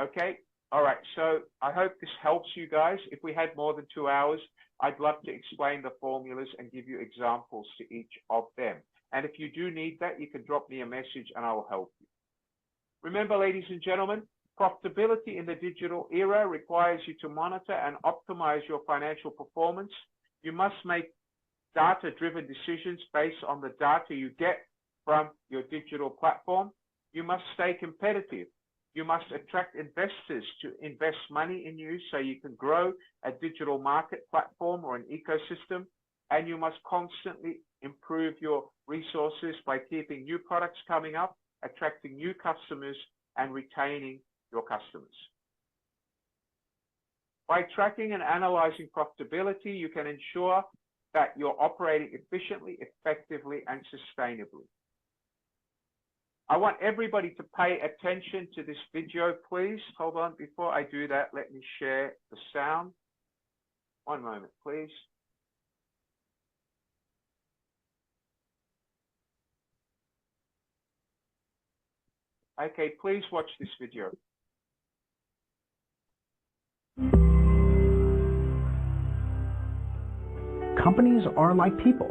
Okay, all right, so I hope this helps you guys. If we had more than 2 hours, I'd love to explain the formulas and give you examples to each of them. And if you do need that, you can drop me a message and I will help you. Remember, ladies and gentlemen, profitability in the digital era requires you to monitor and optimize your financial performance. You must make data-driven decisions based on the data you get from your digital platform. You must stay competitive. You must attract investors to invest money in you so you can grow a digital market platform or an ecosystem. And you must constantly improve your resources by keeping new products coming up, attracting new customers, and retaining your customers. By tracking and analyzing profitability, you can ensure that you're operating efficiently, effectively, and sustainably. I want everybody to pay attention to this video, please. Hold on, before I do that, let me share the sound. One moment, please. Okay, please watch this video. Companies are like people,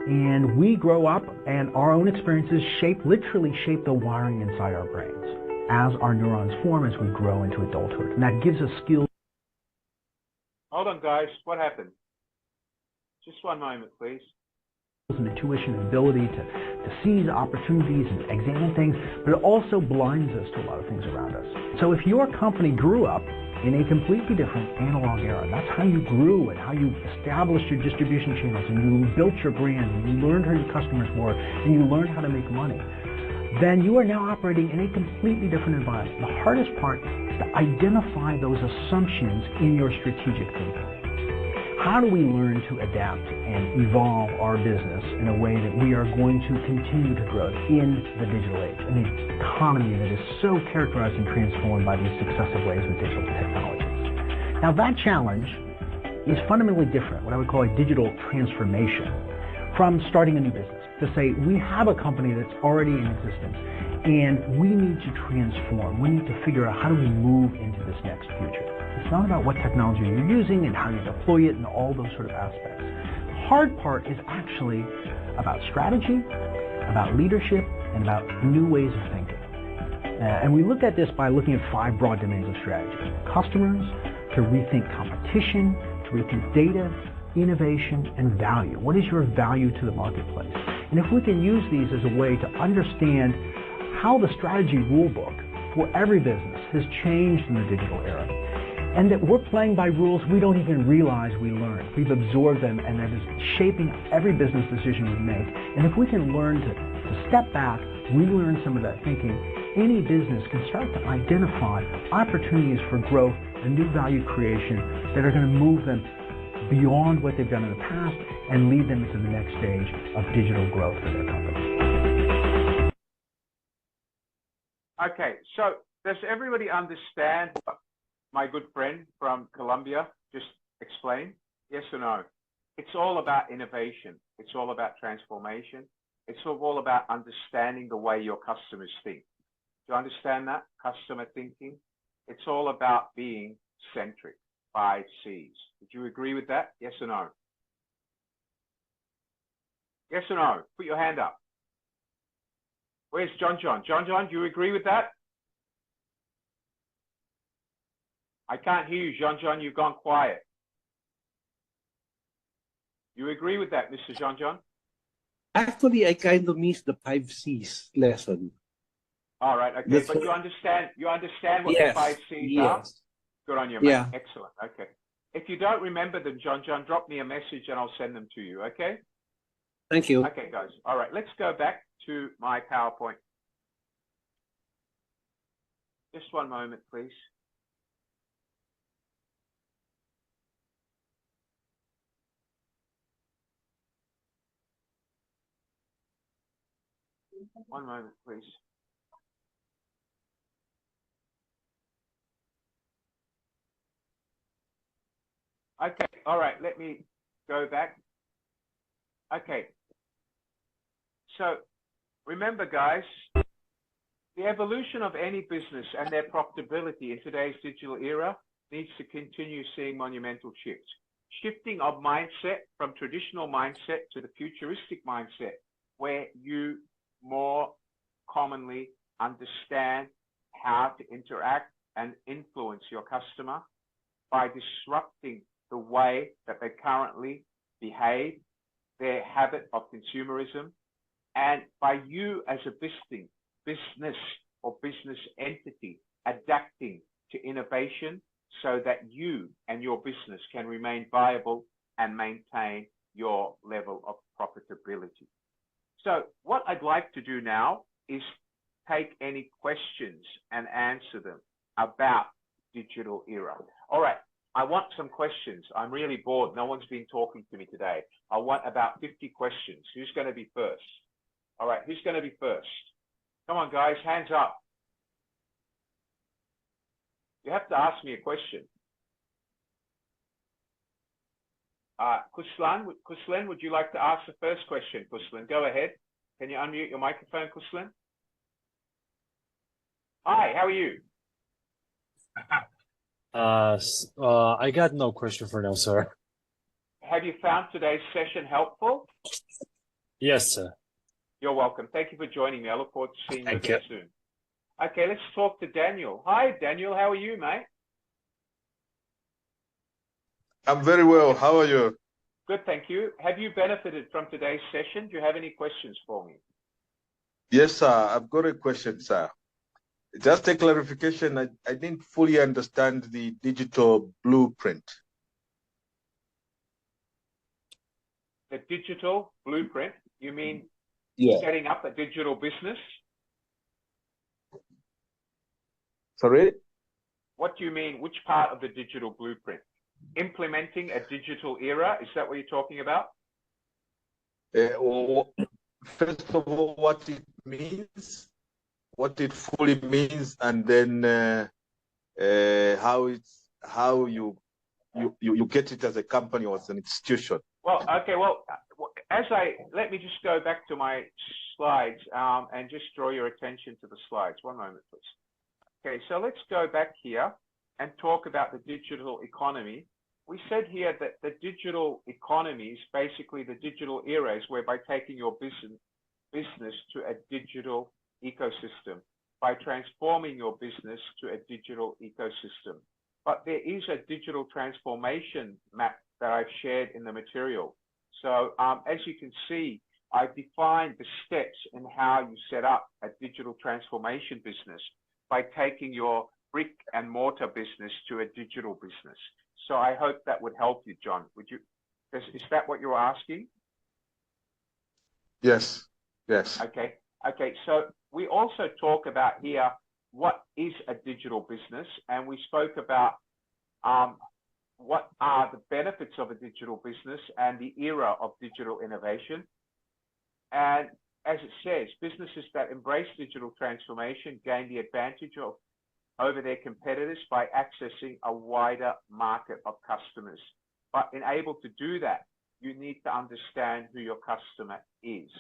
and we grow up and our own experiences literally shape the wiring inside our brains as our neurons form as we grow into adulthood. And that gives us skills. Hold on, guys. What happened? Just one moment, please. And intuition and ability to seize opportunities and examine things, but it also blinds us to a lot of things around us. So if your company grew up in a completely different analog era, that's how you grew and how you established your distribution channels and you built your brand and you learned who your customers were and you learned how to make money, then you are now operating in a completely different environment. The hardest part is to identify those assumptions in your strategic thinking. How do we learn to adapt and evolve our business in a way that we are going to continue to grow in the digital age, in an economy that is so characterized and transformed by these successive ways with digital technologies? Now that challenge is fundamentally different, what I would call a digital transformation, from starting a new business. To say, we have a company that's already in existence and we need to transform. We need to figure out how do we move into this next future. It's not about what technology you're using and how you deploy it and all those sort of aspects. The hard part is actually about strategy, about leadership, and about new ways of thinking. And we look at this by looking at 5 broad domains of strategy. Customers, to rethink competition, to rethink data, innovation, and value. What is your value to the marketplace? And if we can use these as a way to understand how the strategy rulebook for every business has changed in the digital era, and that we're playing by rules we don't even realize we learned. We've absorbed them, and that is shaping every business decision we make. And if we can learn to step back, relearn some of that thinking, any business can start to identify opportunities for growth and new value creation that are going to move them beyond what they've done in the past and lead them into the next stage of digital growth for their company. Okay, so does everybody understand what my good friend from Colombia just explained? Yes or no? It's all about innovation. It's all about transformation. It's all about understanding the way your customers think. Do you understand that? Customer thinking. It's all about being centric. 5 C's. Would you agree with that? Yes or no? Yes or no? Put your hand up. Where's John John? John John, do you agree with that? I can't hear you, John John. You've gone quiet. You agree with that, Mr. John John? Actually, I kind of missed the 5 C's lesson. All right, okay, That's but what- you understand what Yes, the 5 C's are? yes. Good on you, mate. Yeah. Excellent. Okay. If you don't remember them, John John, drop me a message and I'll send them to you, okay? Thank you. Okay, guys. All right, let's go back to my PowerPoint. Just one moment, please. One moment, please. Okay, all right, let me go back. Okay. So remember, guys, the evolution of any business and their profitability in today's digital era needs to continue seeing monumental shifts. Shifting of mindset from traditional mindset to the futuristic mindset, where you more commonly understand how to interact and influence your customer by disrupting the way that they currently behave, their habit of consumerism, and by you as a business or business entity adapting to innovation so that you and your business can remain viable and maintain your level of profitability. So what I'd like to do now is take any questions and answer them about digital era. All right, I want some questions. I'm really bored. No one's been talking to me today. I want about 50 questions. Who's going to be first? All right, who's going to be first? Come on, guys, hands up. You have to ask me a question. Kuslan, would you like to ask the first question, Kuslan? Go ahead. Can you unmute your microphone, Kuslan? Hi, how are you? I got no question for now, sir. Have you found today's session helpful? Yes, sir. You're welcome. Thank you for joining me. I look forward to seeing you Thank again you. soon. Okay, let's talk to Daniel. Hi, Daniel. How are you, mate? I'm very well. How are you? Good, thank you. Have you benefited from today's session? Do you have any questions for me? Yes, sir. I've got a question, sir. Just a clarification. I didn't fully understand the digital blueprint. The digital blueprint? You mean Yeah. setting up a digital business? Sorry? What do you mean? Which part of the digital blueprint? Implementing a digital era? Is that what you're talking about? First of all, what it means, what it fully means, and then how you get it as a company or as an institution. Well, okay. Well, let me just go back to my slides and just draw your attention to the slides. One moment, please. Okay, so let's go back here and talk about the digital economy. We said here that the digital economy is basically the digital era is whereby taking your business to a digital ecosystem, by transforming your business to a digital ecosystem. But there is a digital transformation map that I've shared in the material. So as you can see, I've defined the steps in how you set up a digital transformation business by taking your brick and mortar business to a digital business. So I hope that would help you, John. Is that what you're asking? Yes, yes. Okay, okay. So we also talk about here, what is a digital business? And we spoke about what are the benefits of a digital business and the era of digital innovation. And as it says, businesses that embrace digital transformation gain the advantage over their competitors by accessing a wider market of customers. But in able to do that, you need to understand who your customer is.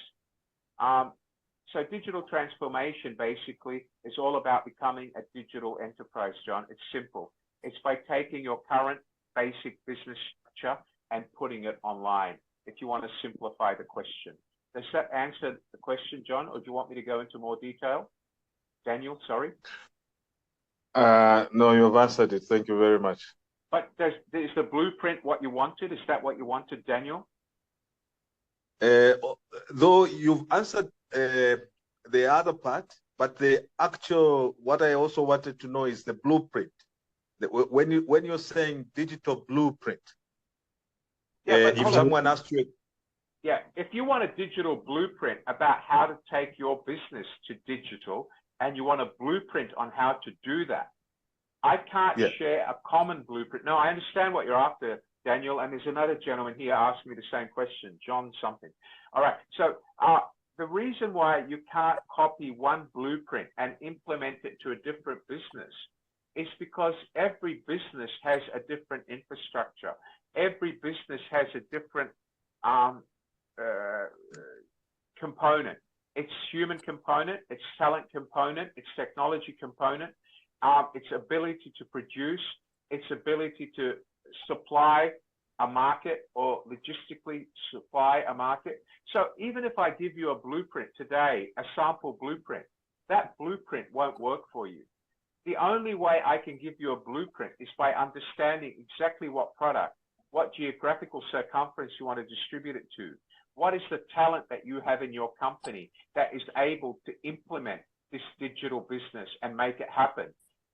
So digital transformation basically is all about becoming a digital enterprise, John. It's simple. It's by taking your current basic business structure and putting it online, if you want to simplify the question. Does that answer the question, John, or do you want me to go into more detail? Daniel, sorry. No, you've answered it. Thank you very much. But is the blueprint what you wanted? Is that what you wanted, Daniel? Though you've answered the other part, but the actual, what I also wanted to know is the blueprint. When you're saying digital blueprint, if someone asked you, yeah, if you want a digital blueprint about how to take your business to digital, and you want a blueprint on how to do that, I can't share a common blueprint. No, I understand what you're after, Daniel, and there's another gentleman here asking me the same question, John something. All right, so the reason why you can't copy one blueprint and implement it to a different business is because every business has a different infrastructure. Every business has a different component. It's human component, it's talent component, it's technology component, its ability to produce, its ability to supply a market or logistically supply a market. So even if I give you a blueprint today, a sample blueprint, that blueprint won't work for you. The only way I can give you a blueprint is by understanding exactly what product, what geographical circumference you want to distribute it to. What is the talent that you have in your company that is able to implement this digital business and make it happen?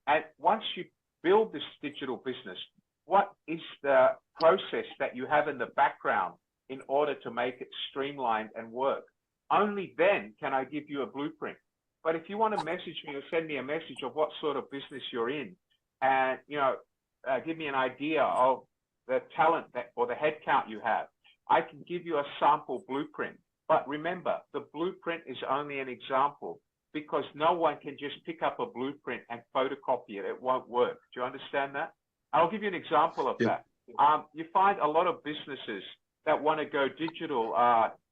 And once you build this digital business, what is the process that you have in the background in order to make it streamlined and work? Only then can I give you a blueprint. But if you want to message me or send me a message of what sort of business you're in, and give me an idea of the talent or the headcount you have, I can give you a sample blueprint. But remember, the blueprint is only an example, because no one can just pick up a blueprint and photocopy it. It won't work. Do you understand that? I'll give you an example of that. You find a lot of businesses that want to go digital,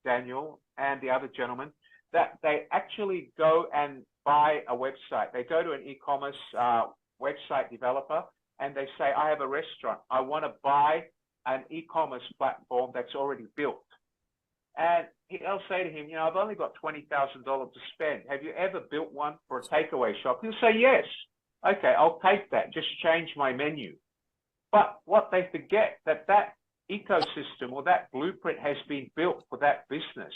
Daniel and the other gentleman, that they actually go and buy a website. They go to an e-commerce website developer and they say, I have a restaurant. I want to buy an e-commerce platform that's already built. And I'll say to him, I've only got $20,000 to spend. Have you ever built one for a takeaway shop? He'll say, yes. Okay, I'll take that. Just change my menu. But what they forget, that ecosystem or that blueprint has been built for that business,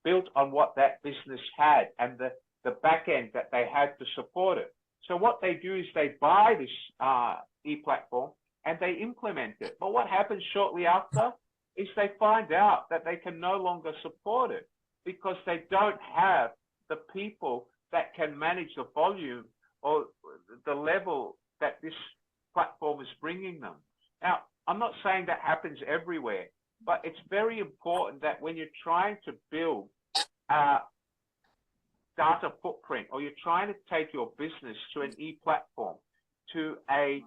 built on what that business had and the back end that they had to support it. So what they do is they buy this e-platform and they implement it. But what happens shortly after is they find out that they can no longer support it because they don't have the people that can manage the volume or the level that this platform is bringing them. Now, I'm not saying that happens everywhere, but it's very important that when you're trying to build a data footprint, or you're trying to take your business to an e-platform, to a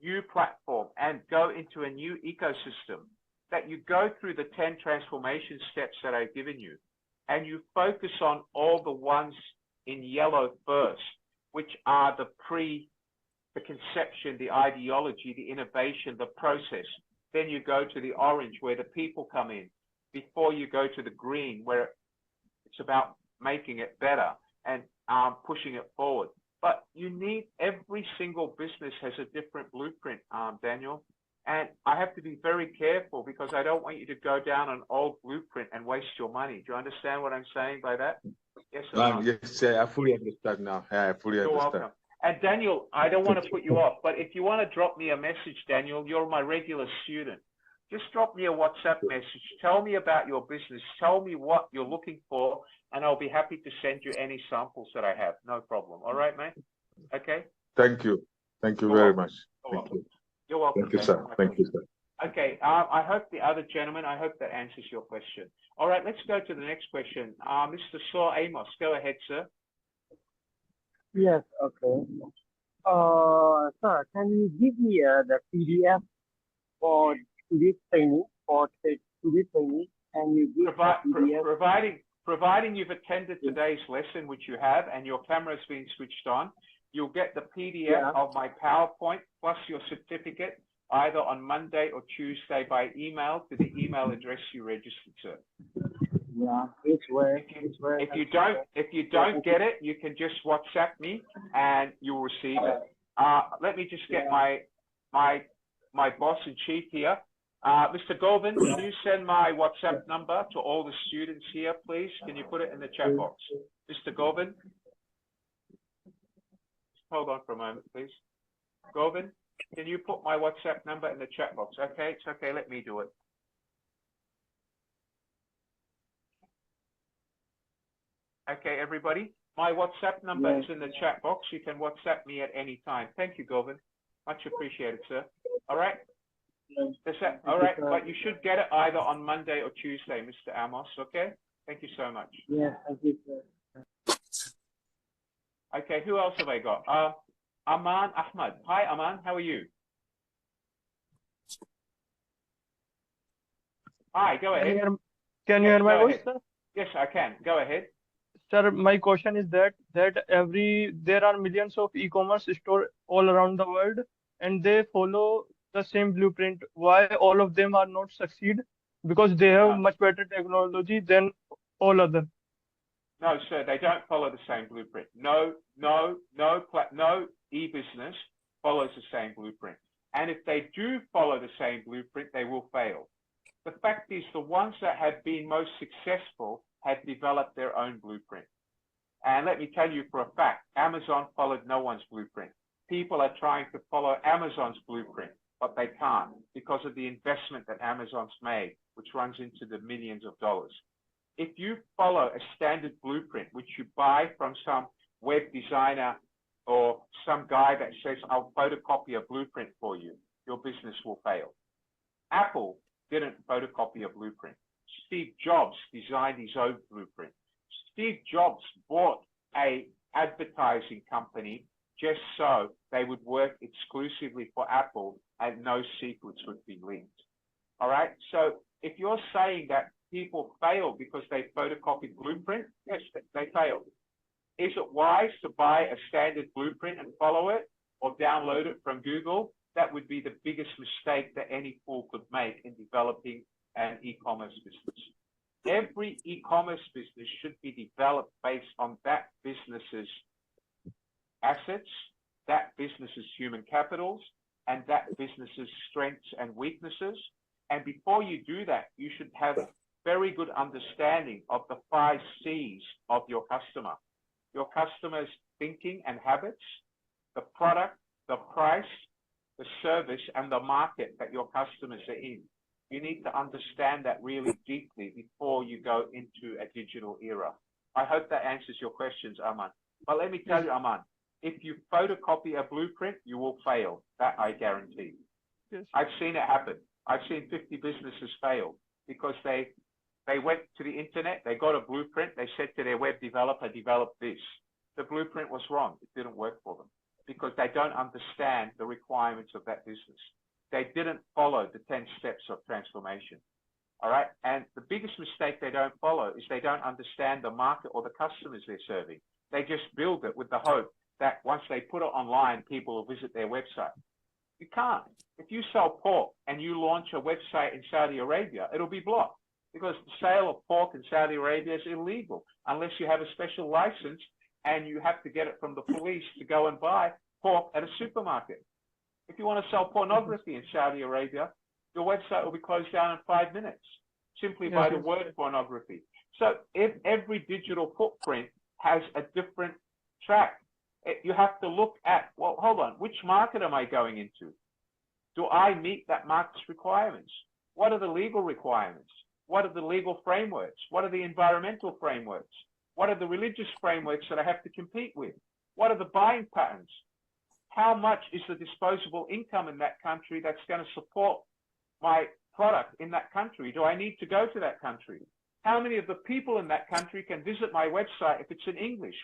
new platform and go into a new ecosystem, that you go through the 10 transformation steps that I've given you, and you focus on all the ones in yellow first, which are the conception, the ideology, the innovation, the process. Then you go to the orange where the people come in, before you go to the green where it's about making it better and pushing it forward. But you need, every single business has a different blueprint, Daniel. And I have to be very careful because I don't want you to go down an old blueprint and waste your money. Do you understand what I'm saying by that? Yes or no? Yes, I fully understand now. I fully You're understand. welcome. And Daniel, I don't want to put you off, but if you want to drop me a message, Daniel, you're my regular student. Just drop me a WhatsApp message. Tell me about your business. Tell me what you're looking for, and I'll be happy to send you any samples that I have. No problem. All right, mate? Okay? Thank you. Thank you You're very welcome. much. Thank you. You're welcome. Thank you, sir. Thank you, sir. Okay, I hope the other gentleman, I hope that answers your question. All right, let's go to the next question. Mr. Saw Amos, go ahead, sir. Yes, okay. Sir, can you give me the PDF for today's training, today's training, and you give PDF? Providing you've attended today's lesson, which you have, and your camera's been switched on, you'll get the PDF of my PowerPoint plus your certificate either on Monday or Tuesday by email to the email address you registered, sir. Yeah, it's where. If you don't get it, you can just WhatsApp me and you'll receive it. Let me just get my boss in chief here. Mr. Govind, can you send my WhatsApp number to all the students here, please? Can you put it in the chat box? Mr. Govind? Hold on for a moment, please. Govind, can you put my WhatsApp number in the chat box? Okay, it's okay, let me do it. Okay, everybody, my WhatsApp number is in the chat box. You can WhatsApp me at any time. Thank you, Govind. Much appreciated, sir. All right? All right, but you should get it either on Monday or Tuesday, Mr. Amos, okay? Thank you so much. Yes, thank you, sir. Okay, who else have I got? Aman Ahmad. Hi, Aman, how are you? Hi, go ahead. Can you hear my voice, sir? Yes, I can. Go ahead. Sir, my question is that there are millions of e-commerce stores all around the world, and they follow the same blueprint. Why all of them are not succeed? Because they have much better technology than all other. No, sir, they don't follow the same blueprint. No e-business follows the same blueprint. And if they do follow the same blueprint, they will fail. The fact is, the ones that have been most successful have developed their own blueprint. And let me tell you for a fact, Amazon followed no one's blueprint. People are trying to follow Amazon's blueprint, but they can't because of the investment that Amazon's made, which runs into the millions of dollars. If you follow a standard blueprint, which you buy from some web designer or some guy that says, I'll photocopy a blueprint for you, your business will fail. Apple didn't photocopy a blueprint. Steve Jobs designed his own blueprint. Steve Jobs bought an advertising company just so they would work exclusively for Apple and no secrets would be leaked. All right. So if you're saying that people fail because they photocopied blueprint, yes, they failed. Is it wise to buy a standard blueprint and follow it or download it from Google? That would be the biggest mistake that any fool could make in developing an e-commerce business. Every e-commerce business should be developed based on that business's assets, that business's human capitals, and that business's strengths and weaknesses. And before you do that, you should have very good understanding of the 5 C's of your customer. Your customer's thinking and habits, the product, the price, the service, and the market that your customers are in. You need to understand that really deeply before you go into a digital era. I hope that answers your questions, Aman. But let me tell you, Aman, if you photocopy a blueprint, you will fail. That I guarantee. Yes. I've seen it happen. I've seen 50 businesses fail because they went to the internet, they got a blueprint, they said to their web developer, develop this. The blueprint was wrong. It didn't work for them because they don't understand the requirements of that business. They didn't follow the 10 steps of transformation. All right. And the biggest mistake they don't follow is they don't understand the market or the customers they're serving. They just build it with the hope that once they put it online, people will visit their website. You can't. If you sell pork and you launch a website in Saudi Arabia, it'll be blocked because the sale of pork in Saudi Arabia is illegal unless you have a special license and you have to get it from the police to go and buy pork at a supermarket. If you want to sell pornography in Saudi Arabia, your website will be closed down in 5 minutes simply by the word pornography. So if every digital footprint has a different track, you have to look at, well, hold on, which market am I going into? Do I meet that market's requirements? What are the legal requirements? What are the legal frameworks? What are the environmental frameworks? What are the religious frameworks that I have to compete with? What are the buying patterns? How much is the disposable income in that country that's going to support my product in that country? Do I need to go to that country? How many of the people in that country can visit my website if it's in English?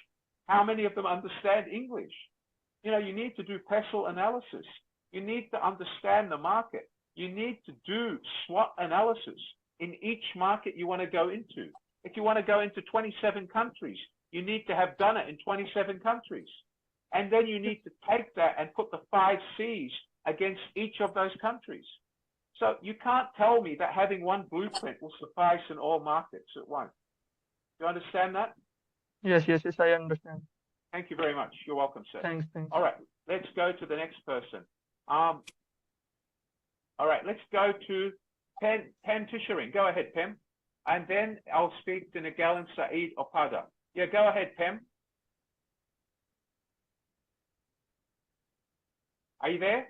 How many of them understand English? You know, you need to do pestle analysis. You need to understand the market. You need to do SWOT analysis in each market you want to go into. If you want to go into 27 countries, you need to have done it in 27 countries. And then you need to take that and put the 5 C's against each of those countries. So you can't tell me that having one blueprint will suffice in all markets. It won't. Do you understand that? Yes, I understand. Thank you very much. You're welcome, sir. Thanks. All right, let's go to the next person. All right, let's go to Pem Tishering. Go ahead, Pem. And then I'll speak to Nagal and Saeed Opada. Yeah, go ahead, Pem. Are you there?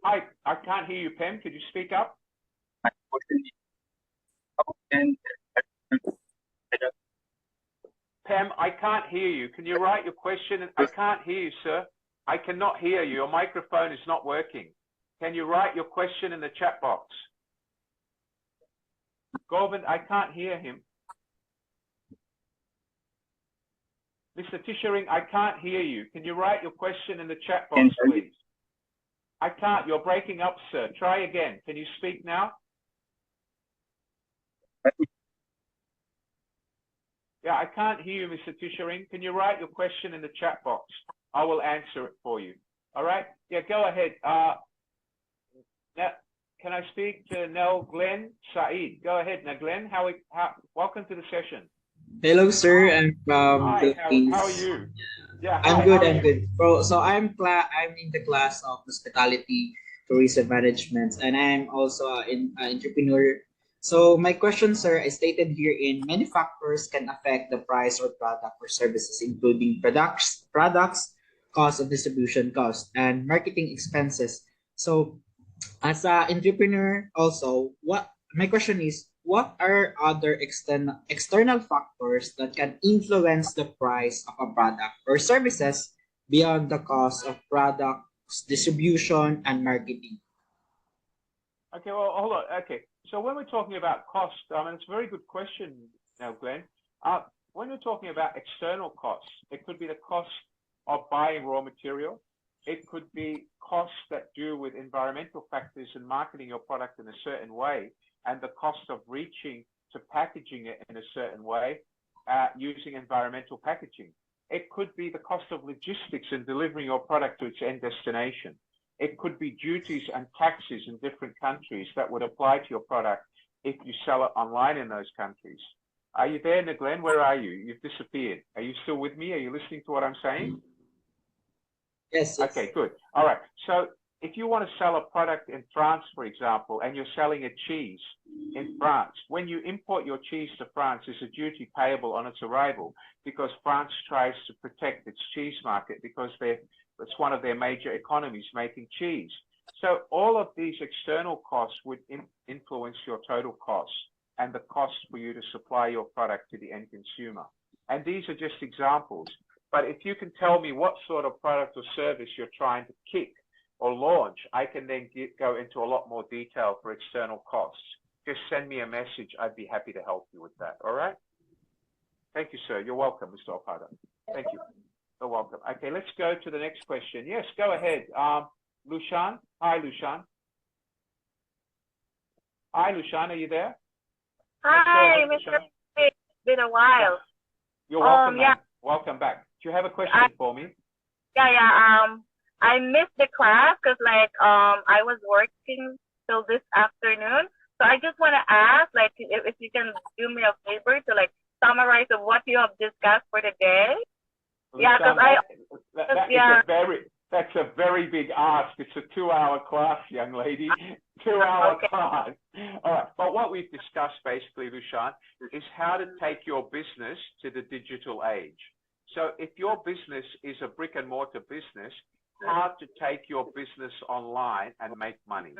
Hi, I can't hear you, Pem. Could you speak up? Pem, I can't hear you. Can you write your question? I can't hear you, sir. I cannot hear you. Your microphone is not working. Can you write your question in the chat box? Govind, I can't hear him. Mr. Tishering, I can't hear you. Can you write your question in the chat box, please? I can't. You're breaking up, sir. Try again. Can you speak now? Yeah, I can't hear you, Mr. Tishering. Can you write your question in the chat box? I will answer it for you. All right? Yeah, go ahead. Now, can I speak to Nel Glenn Saeed? Go ahead, Nel Glenn. Welcome to the session. Hello, sir. I'm from Hi, Philippines. how are you? Yeah, I'm hi, good. how are I'm you? good. Bro, so I'm in the class of hospitality, tourism management, and I'm also an entrepreneur. So my question, sir, I stated here in many factors can affect the price or product or services, including products, cost of distribution cost, and marketing expenses. So as an entrepreneur, also, my question is, what are other external factors that can influence the price of a product or services beyond the cost of products, distribution, and marketing? Okay, well, hold on. Okay, so when we're talking about cost, and it's a very good question now, Glenn. When we're talking about external costs, it could be the cost of buying raw material. It could be costs that do with environmental factors and marketing your product in a certain way, and the cost of reaching to packaging it in a certain way using environmental packaging. It could be the cost of logistics and delivering your product to its end destination. It could be duties and taxes in different countries that would apply to your product if you sell it online in those countries. Are you there, Glenn? Where are you? You've disappeared. Are you still with me? Are you listening to what I'm saying? Yes. Okay, good. All right. So if you want to sell a product in France, for example, and you're selling a cheese in France, when you import your cheese to France, there's a duty payable on its arrival because France tries to protect its cheese market because it's one of their major economies, making cheese. So all of these external costs would influence your total costs and the cost for you to supply your product to the end consumer. And these are just examples. But if you can tell me what sort of product or service you're trying to kick or launch, I can then go into a lot more detail for external costs. Just send me a message. I'd be happy to help you with that. All right? Thank you, sir. You're welcome, Mr. Opada. Thank you. You're welcome. Okay, let's go to the next question. Yes, go ahead. Lushan. Hi, Lushan. Hi, Lushan. Are you there? Hi, Mr. It's been a while. You're welcome, man. Welcome back. Do you have a question for me? I missed the class because I was working till this afternoon. So I just want to ask if you can do me a favor to summarize of what you have discussed for the day. Because that's a very big ask. It's a 2-hour class, young lady. 2-hour class. All right. But what we've discussed basically, Lushan, is how to take your business to the digital age. So if your business is a brick and mortar business, how to take your business online and make money.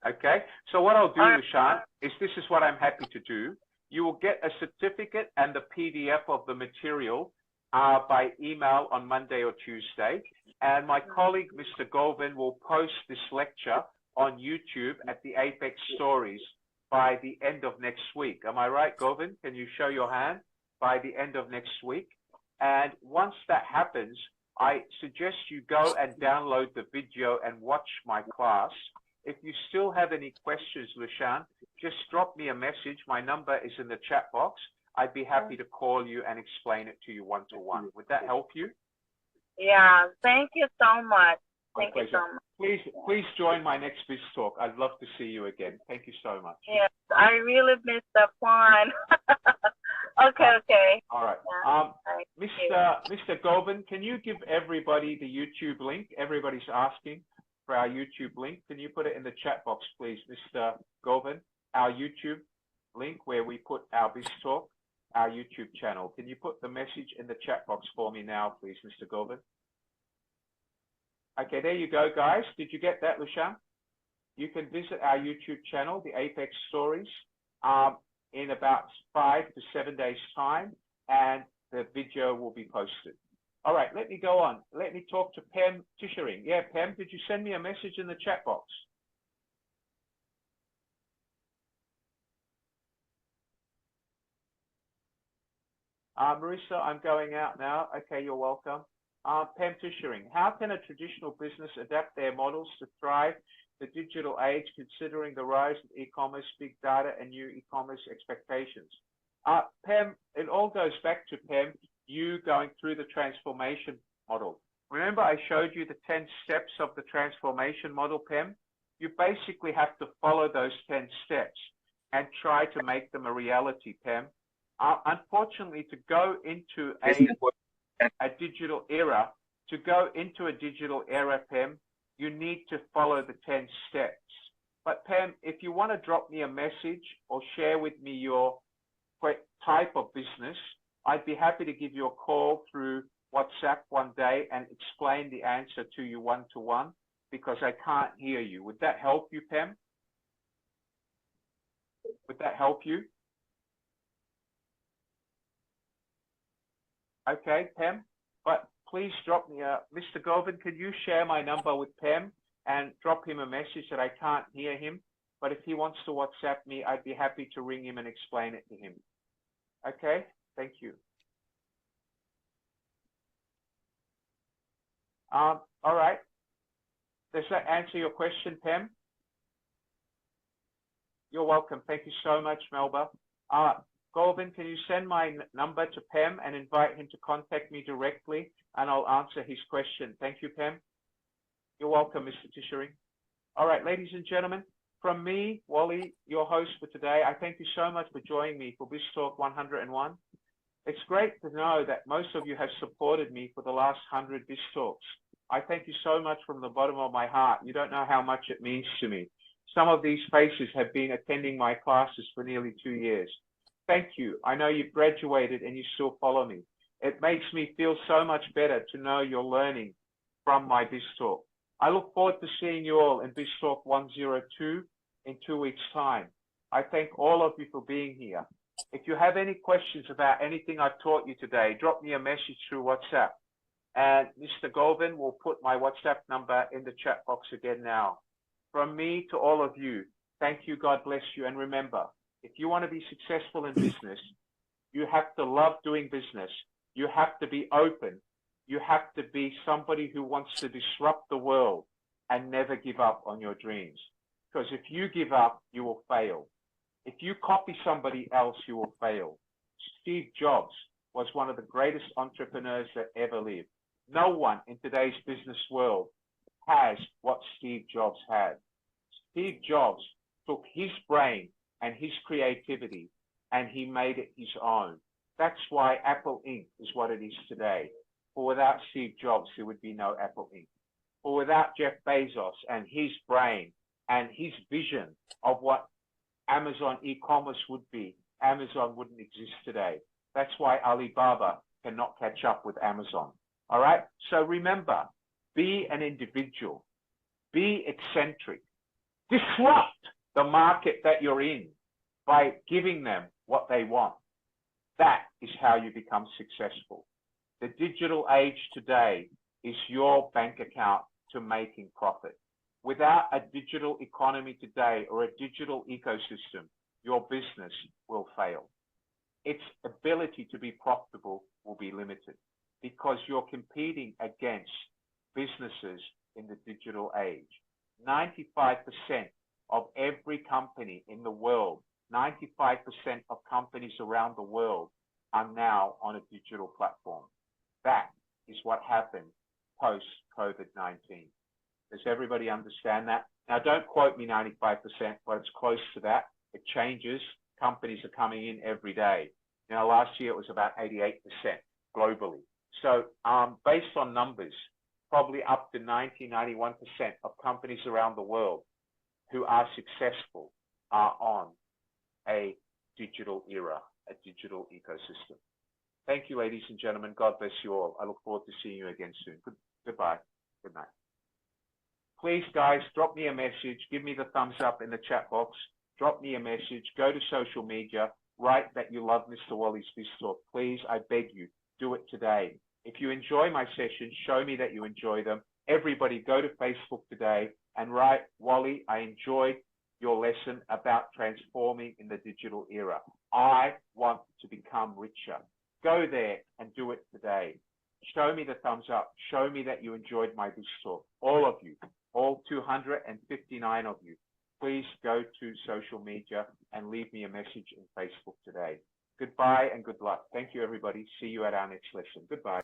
Okay? So what I'll do, Lushan, is this is what I'm happy to do. You will get a certificate and the PDF of the material by email on Monday or Tuesday. And my colleague, Mr. Govind, will post this lecture on YouTube at the Apex Stories by the end of next week. Am I right, Govind? Can you show your hand? By the end of next week. And once that happens, I suggest you go and download the video and watch my class. If you still have any questions, Lushan, just drop me a message. My number is in the chat box. I'd be happy to call you and explain it to you one-to-one. Would that help you? Yeah, thank you so much. My Thank you pleasure. so much. Please join my next BizTalk. I'd love to see you again. Thank you so much. Yes, I really missed the fun. Okay. All right. Mr. Govind, can you give everybody the YouTube link? Everybody's asking for our YouTube link. Can you put it in the chat box, please, Mr. Govind? Our YouTube link where we put our BizTalk, our YouTube channel. Can you put the message in the chat box for me now, please, Mr. Govind? Okay, there you go, guys. Did you get that, Lushan? You can visit our YouTube channel, the Apex Stories, in about 5 to 7 days' time, and the video will be posted. All right, let me go on. Let me talk to Pam Tishering. Yeah, Pam, did you send me a message in the chat box? Marissa, I'm going out now. Okay, you're welcome. Pam Tishering, how can a traditional business adapt their models to thrive the digital age, considering the rise of e-commerce, big data, and new e-commerce expectations? Pam, it all goes back to, Pam, you going through the transformation model. Remember I showed you the 10 steps of the transformation model, Pam? You basically have to follow those 10 steps and try to make them a reality, Pam. Unfortunately, to go into a digital era, Pam, you need to follow the 10 steps. But Pam, if you want to drop me a message or share with me your type of business, I'd be happy to give you a call through WhatsApp one day and explain the answer to you one-to-one, because I can't hear you. Would that help you, Pam? Would that help you? Okay, Pam, but please drop me a, Mr. Govind, could you share my number with Pam and drop him a message that I can't hear him? But if he wants to WhatsApp me, I'd be happy to ring him and explain it to him. Okay, thank you. All right. Does that answer your question, Pam? You're welcome. Thank you so much, Melba. Govind, can you send my number to Pam and invite him to contact me directly, and I'll answer his question. Thank you, Pam. You're welcome, Mr. Tishering. All right, ladies and gentlemen, from me, Wally, your host for today, I thank you so much for joining me for BizTalk 101. It's great to know that most of you have supported me for the last 100 BizTalks. I thank you so much from the bottom of my heart. You don't know how much it means to me. Some of these faces have been attending my classes for nearly 2 years. Thank you. I know you've graduated and you still follow me. It makes me feel so much better to know you're learning from my BizTalk. I look forward to seeing you all in BizTalk 102 in 2 weeks' time. I thank all of you for being here. If you have any questions about anything I've taught you today, drop me a message through WhatsApp. And Mr. Govind will put my WhatsApp number in the chat box again now. From me to all of you, thank you, God bless you. And remember, if you want to be successful in business, you have to love doing business. You have to be open. You have to be somebody who wants to disrupt the world and never give up on your dreams. Because if you give up, you will fail. If you copy somebody else, you will fail. Steve Jobs was one of the greatest entrepreneurs that ever lived. No one in today's business world has what Steve Jobs had. Steve Jobs took his brain and his creativity and he made it his own. That's why Apple Inc. is what it is today. For without Steve Jobs, there would be no Apple Inc. For without Jeff Bezos and his brain and his vision of what Amazon e-commerce would be, Amazon wouldn't exist today. That's why Alibaba cannot catch up with Amazon. All right? So remember, be an individual. Be eccentric. Disrupt the market that you're in by giving them what they want. That is how you become successful. The digital age today is your bank account to making profit. Without a digital economy today or a digital ecosystem, your business will fail. Its ability to be profitable will be limited because you're competing against businesses in the digital age. 95% of every company in the world, 95% of companies around the world are now on a digital platform. That is what happened post-COVID-19. Does everybody understand that? Now, don't quote me 95%, but it's close to that. It changes. Companies are coming in every day. You know, last year it was about 88% globally. So based on numbers, probably up to 90, 91% of companies around the world who are successful are on a digital era, a digital ecosystem. Thank you, ladies and gentlemen. God bless you all. I look forward to seeing you again soon. Goodbye. Good night. Please, guys, drop me a message. Give me the thumbs up in the chat box. Drop me a message. Go to social media. Write that you love Mr. Wally's BizTalk. Please, I beg you, do it today. If you enjoy my sessions, show me that you enjoy them. Everybody, go to Facebook today and write, Wally, I enjoyed your lesson about transforming in the digital era. I want to become richer. Go there and do it today. Show me the thumbs up. Show me that you enjoyed my BizTalk. All of you, all 259 of you, please go to social media and leave me a message in Facebook today. Goodbye and good luck. Thank you, everybody. See you at our next lesson. Goodbye.